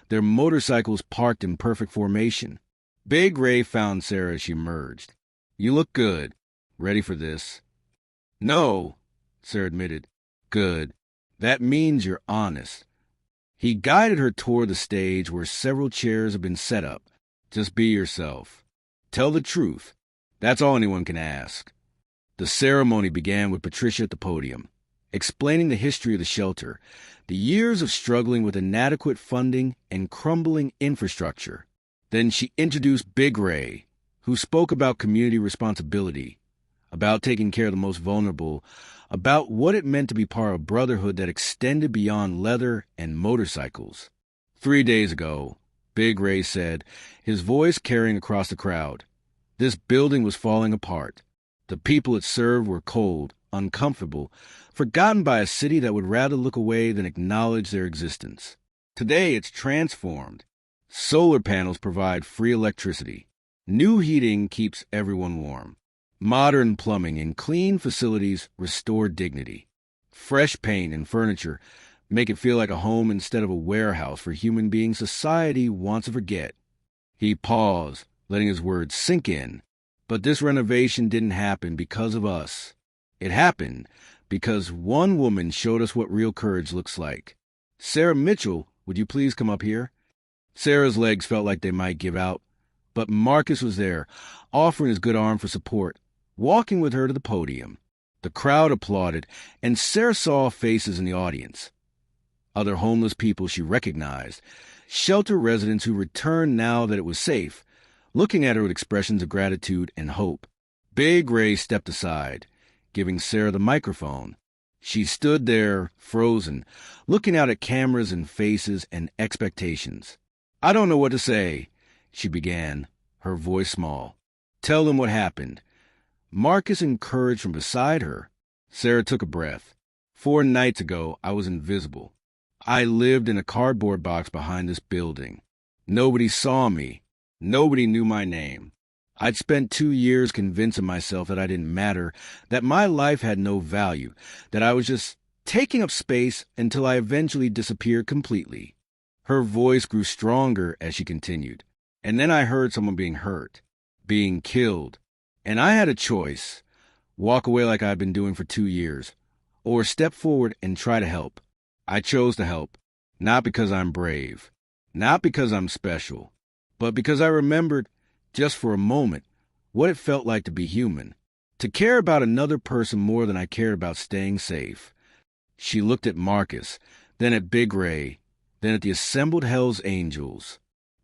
their motorcycles parked in perfect formation. Big Ray found Sarah as she emerged. "You look good. Ready for this?" "No," Sarah admitted. "Good. That means you're honest." He guided her toward the stage where several chairs had been set up. "Just be yourself. Tell the truth. That's all anyone can ask." The ceremony began with Patricia at the podium, explaining the history of the shelter, the years of struggling with inadequate funding and crumbling infrastructure. Then she introduced Big Ray, who spoke about community responsibility, about taking care of the most vulnerable, about what it meant to be part of a brotherhood that extended beyond leather and motorcycles. 3 days ago, Big Ray said, his voice carrying across the crowd, this building was falling apart. The people it served were cold, uncomfortable, forgotten by a city that would rather look away than acknowledge their existence. Today it's transformed. Solar panels provide free electricity. New heating keeps everyone warm. Modern plumbing and clean facilities restore dignity. Fresh paint and furniture make it feel like a home instead of a warehouse for human beings society wants to forget. He paused, letting his words sink in. But this renovation didn't happen because of us. It happened because one woman showed us what real courage looks like. Sarah Mitchell, would you please come up here? Sarah's legs felt like they might give out, but Marcus was there, offering his good arm for support, walking with her to the podium. The crowd applauded, and Sarah saw faces in the audience. Other homeless people she recognized, shelter residents who returned now that it was safe, looking at her with expressions of gratitude and hope. Big Ray stepped aside, giving Sarah the microphone. She stood there, frozen, looking out at cameras and faces and expectations. "I don't know what to say," she began, her voice small. "Tell them what happened." Marcus encouraged from beside her. Sarah took a breath. 4 nights ago, I was invisible. I lived in a cardboard box behind this building. Nobody saw me. Nobody knew my name. I'd spent 2 years convincing myself that I didn't matter, that my life had no value, that I was just taking up space until I eventually disappeared completely. Her voice grew stronger as she continued. And then I heard someone being hurt, being killed. And I had a choice: walk away like I'd been doing for 2 years, or step forward and try to help. I chose to help, not because I'm brave, not because I'm special, but because I remembered, just for a moment, what it felt like to be human, to care about another person more than I cared about staying safe. She looked at Marcus, then at Big Ray, then at the assembled Hell's Angels.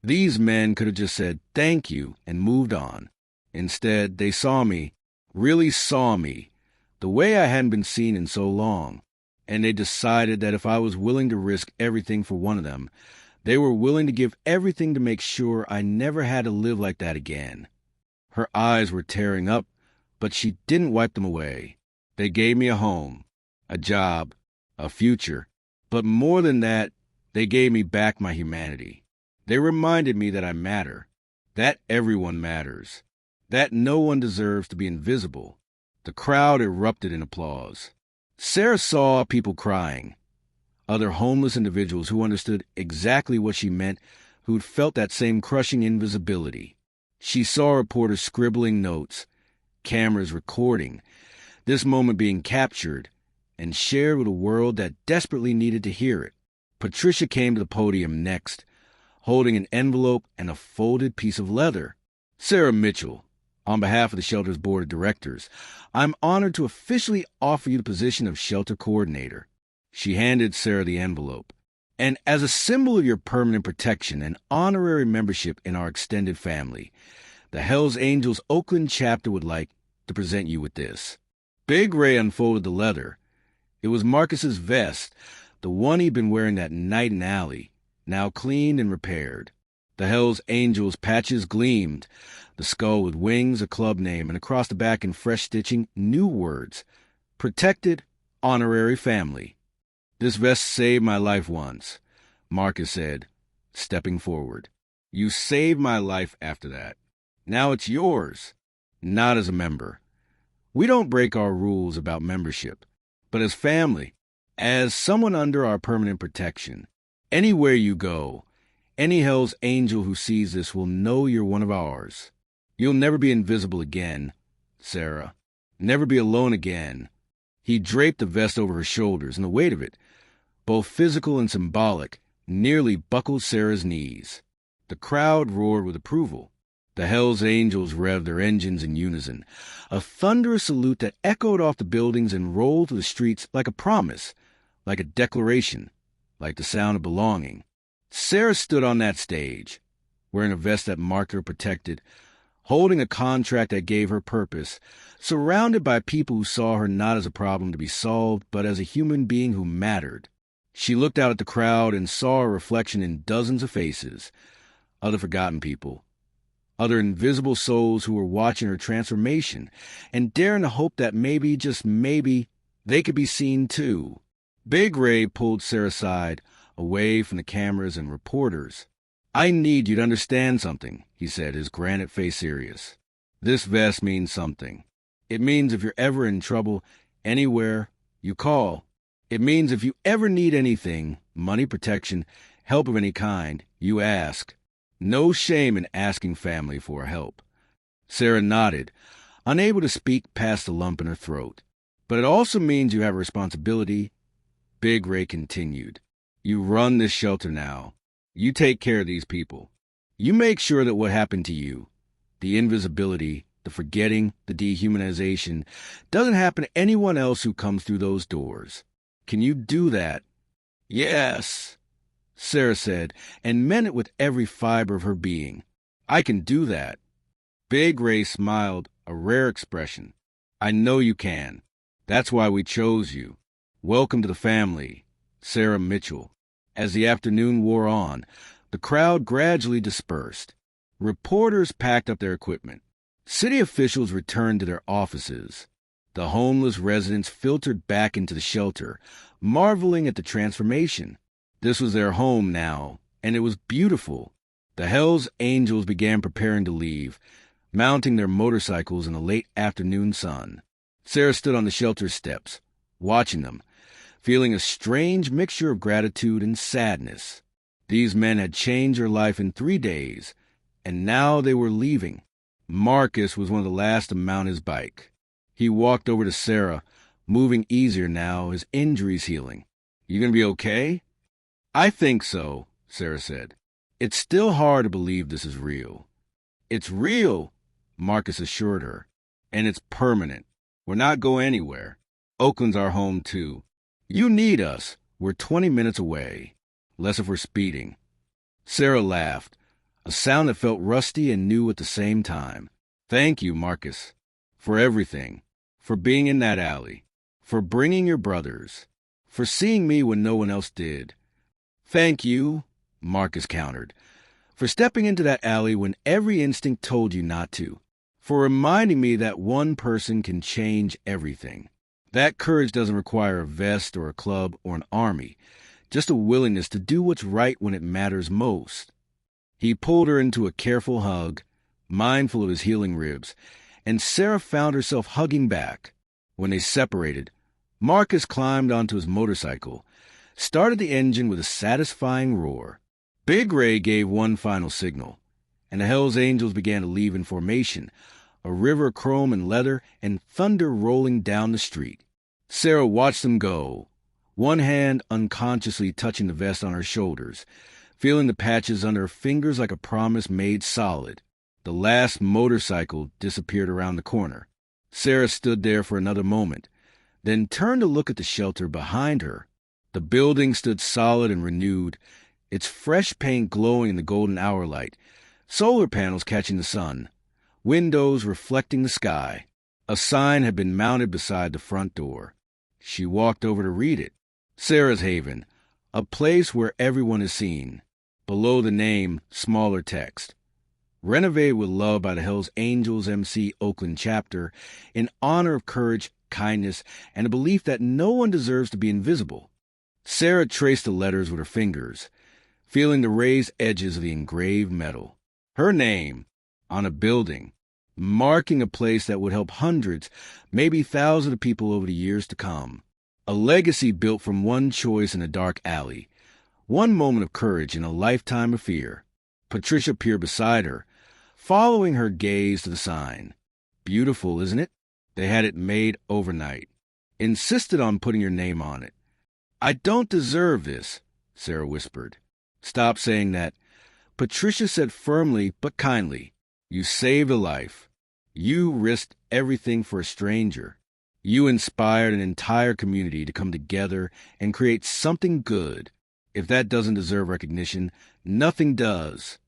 These men could have just said thank you and moved on. Instead, they saw me, really saw me, the way I hadn't been seen in so long, and they decided that if I was willing to risk everything for one of them, they were willing to give everything to make sure I never had to live like that again. Her eyes were tearing up, but she didn't wipe them away. They gave me a home, a job, a future, but more than that, they gave me back my humanity. They reminded me that I matter, that everyone matters, that no one deserves to be invisible. The crowd erupted in applause. Sarah saw people crying, other homeless individuals who understood exactly what she meant, who'd felt that same crushing invisibility. She saw reporters scribbling notes, cameras recording, this moment being captured and shared with a world that desperately needed to hear it. Patricia came to the podium next, holding an envelope and a folded piece of leather. "Sarah Mitchell, on behalf of the shelter's board of directors, I'm honored to officially offer you the position of shelter coordinator." She handed Sarah the envelope. "And as a symbol of your permanent protection and honorary membership in our extended family, the Hells Angels Oakland chapter would like to present you with this." Big Ray unfolded the leather. It was Marcus's vest, the one he'd been wearing that night in alley, now cleaned and repaired. The Hells Angels patches gleamed, the skull with wings, a club name, and across the back in fresh stitching, new words: "Protected, honorary family." "This vest saved my life once," Marcus said, stepping forward. "You saved my life after that. Now it's yours, not as a member. We don't break our rules about membership, but as family, as someone under our permanent protection. Anywhere you go, any Hell's Angel who sees this will know you're one of ours. You'll never be invisible again, Sarah. Never be alone again." He draped the vest over her shoulders, and the weight of it, both physical and symbolic, nearly buckled Sarah's knees. The crowd roared with approval. The Hells Angels revved their engines in unison, a thunderous salute that echoed off the buildings and rolled through the streets like a promise, like a declaration, like the sound of belonging. Sarah stood on that stage, wearing a vest that marked her protected, holding a contract that gave her purpose, surrounded by people who saw her not as a problem to be solved, but as a human being who mattered. She looked out at the crowd and saw a reflection in dozens of faces, other forgotten people, other invisible souls who were watching her transformation and daring to hope that maybe, just maybe, they could be seen too. Big Ray pulled Sarah aside, away from the cameras and reporters. "I need you to understand something," he said, his granite face serious. "This vest means something. It means if you're ever in trouble, anywhere, you call. It means if you ever need anything, money, protection, help of any kind, you ask. No shame in asking family for help." Sarah nodded, unable to speak past the lump in her throat. "But it also means you have a responsibility," Big Ray continued. "You run this shelter now. You take care of these people. You make sure that what happened to you, the invisibility, the forgetting, the dehumanization, doesn't happen to anyone else who comes through those doors. Can you do that?" "Yes," Sarah said, and meant it with every fiber of her being. "I can do that." Big Ray smiled, a rare expression. "I know you can. That's why we chose you. Welcome to the family, Sarah Mitchell. As the afternoon wore on, the crowd gradually dispersed. Reporters packed up their equipment. City officials returned to their offices. The homeless residents filtered back into the shelter, marveling at the transformation. This was their home now, and it was beautiful. The Hells Angels began preparing to leave, mounting their motorcycles in the late afternoon sun. Sarah stood on the shelter steps, watching them, feeling a strange mixture of gratitude and sadness. These men had changed her life in 3 days, and now they were leaving. Marcus was one of the last to mount his bike. He walked over to Sarah, moving easier now, his injuries healing. "You gonna be okay?" "I think so," Sarah said. "It's still hard to believe this is real." "It's real," Marcus assured her, "and it's permanent. We're not going anywhere. Oakland's our home, too. You need us. We're 20 minutes away. Less if we're speeding." Sarah laughed, a sound that felt rusty and new at the same time. "Thank you, Marcus, for everything. For being in that alley. For bringing your brothers. For seeing me when no one else did." "Thank you," Marcus countered, "for stepping into that alley when every instinct told you not to. For reminding me that one person can change everything. That courage doesn't require a vest or a club or an army, just a willingness to do what's right when it matters most." He pulled her into a careful hug, mindful of his healing ribs, and Sarah found herself hugging back. When they separated, Marcus climbed onto his motorcycle, started the engine with a satisfying roar. Big Ray gave one final signal, and the Hells Angels began to leave in formation, a river of chrome and leather and thunder rolling down the street. Sarah watched them go, one hand unconsciously touching the vest on her shoulders, feeling the patches under her fingers like a promise made solid. The last motorcycle disappeared around the corner. Sarah stood there for another moment, then turned to look at the shelter behind her. The building stood solid and renewed, its fresh paint glowing in the golden hour light, solar panels catching the sun, windows reflecting the sky. A sign had been mounted beside the front door. She walked over to read it. Sarah's Haven, a place where everyone is seen. Below the name, smaller text. Renovated with love by the Hells Angels MC Oakland chapter, in honor of courage, kindness, and a belief that no one deserves to be invisible. Sarah traced the letters with her fingers, feeling the raised edges of the engraved metal. Her name, on a building, marking a place that would help hundreds, maybe thousands of people over the years to come. A legacy built from one choice in a dark alley, one moment of courage in a lifetime of fear. Patricia peered beside her, following her gaze to the sign. "Beautiful, isn't it? They had it made overnight. Insisted on putting your name on it." "I don't deserve this," Sarah whispered. "Stop saying that." Patricia said firmly but kindly, "You saved a life. You risked everything for a stranger. You inspired an entire community to come together and create something good. If that doesn't deserve recognition, nothing does."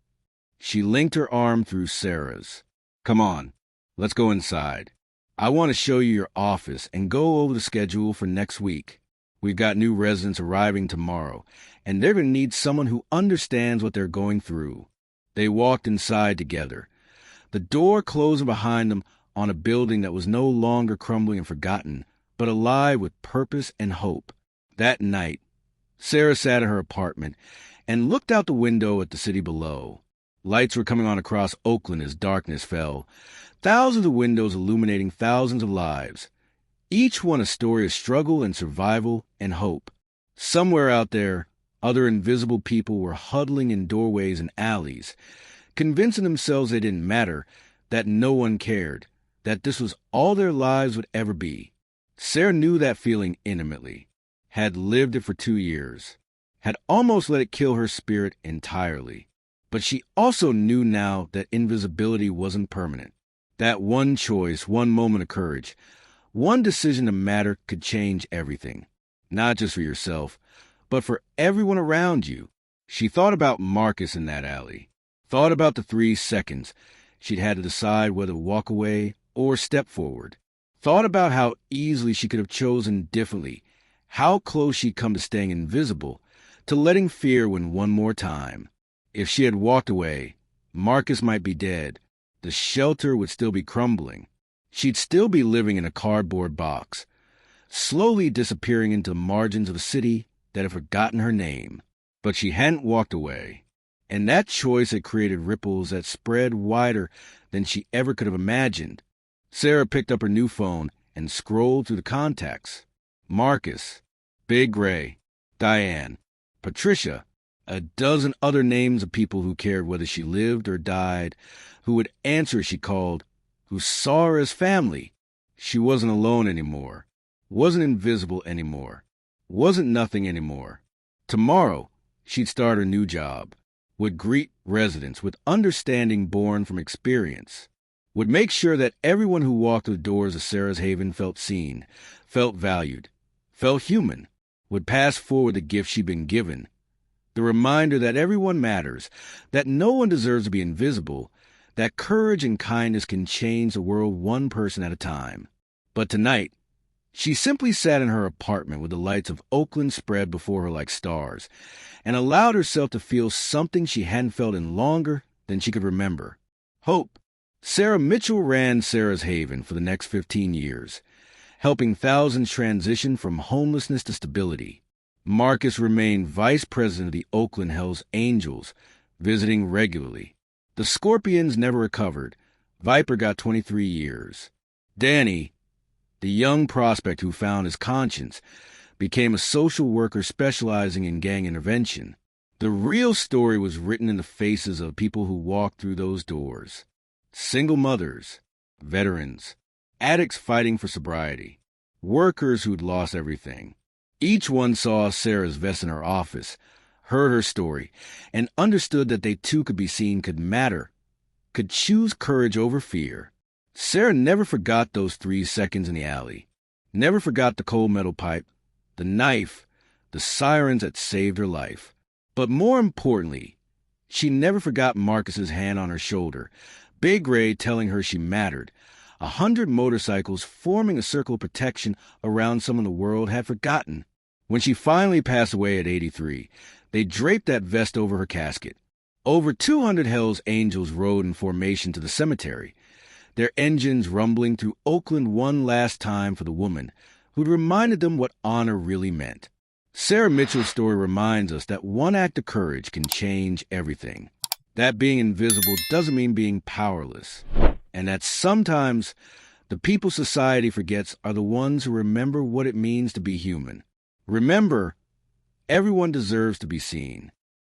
She linked her arm through Sarah's. "Come on, let's go inside. I want to show you your office and go over the schedule for next week. We've got new residents arriving tomorrow, and they're going to need someone who understands what they're going through." They walked inside together, the door closing behind them on a building that was no longer crumbling and forgotten, but alive with purpose and hope. That night, Sarah sat in her apartment and looked out the window at the city below. Lights were coming on across Oakland as darkness fell, thousands of windows illuminating thousands of lives, each one a story of struggle and survival and hope. Somewhere out there, other invisible people were huddling in doorways and alleys, convincing themselves they didn't matter, that no one cared, that this was all their lives would ever be. Sarah knew that feeling intimately, had lived it for 2 years, had almost let it kill her spirit entirely. But she also knew now that invisibility wasn't permanent. That one choice, one moment of courage, one decision to matter could change everything. Not just for yourself, but for everyone around you. She thought about Marcus in that alley. Thought about the 3 seconds she'd had to decide whether to walk away or step forward. Thought about how easily she could have chosen differently, how close she'd come to staying invisible, to letting fear win one more time. If she had walked away, Marcus might be dead. The shelter would still be crumbling. She'd still be living in a cardboard box, slowly disappearing into the margins of a city that had forgotten her name. But she hadn't walked away, and that choice had created ripples that spread wider than she ever could have imagined. Sarah picked up her new phone and scrolled through the contacts. Marcus, Big Ray, Diane, Patricia, a dozen other names of people who cared whether she lived or died, who would answer if she called, who saw her as family. She wasn't alone anymore, wasn't invisible anymore, wasn't nothing anymore. Tomorrow, she'd start her new job, would greet residents with understanding born from experience, would make sure that everyone who walked through the doors of Sarah's Haven felt seen, felt valued, felt human, would pass forward the gift she'd been given, the reminder that everyone matters, that no one deserves to be invisible, that courage and kindness can change the world one person at a time. But tonight, she simply sat in her apartment with the lights of Oakland spread before her like stars, and allowed herself to feel something she hadn't felt in longer than she could remember. Hope. Sarah Mitchell ran Sarah's Haven for the next 15 years, helping thousands transition from homelessness to stability. Marcus remained vice president of the Oakland Hells Angels, visiting regularly. The Scorpions never recovered. Viper got 23 years. Danny, the young prospect who found his conscience, became a social worker specializing in gang intervention. The real story was written in the faces of people who walked through those doors. Single mothers, veterans, addicts fighting for sobriety, workers who'd lost everything. Each one saw Sarah's vest in her office, heard her story, and understood that they too could be seen, could matter, could choose courage over fear. Sarah never forgot those 3 seconds in the alley, never forgot the cold metal pipe, the knife, the sirens that saved her life. But more importantly, she never forgot Marcus's hand on her shoulder, Big Ray telling her she mattered, 100 motorcycles forming a circle of protection around someone the world had forgotten. When she finally passed away at 83, they draped that vest over her casket. Over 200 Hells Angels rode in formation to the cemetery, their engines rumbling through Oakland one last time for the woman who'd reminded them what honor really meant. Sarah Mitchell's story reminds us that one act of courage can change everything, that being invisible doesn't mean being powerless, and that sometimes the people society forgets are the ones who remember what it means to be human. Remember, everyone deserves to be seen.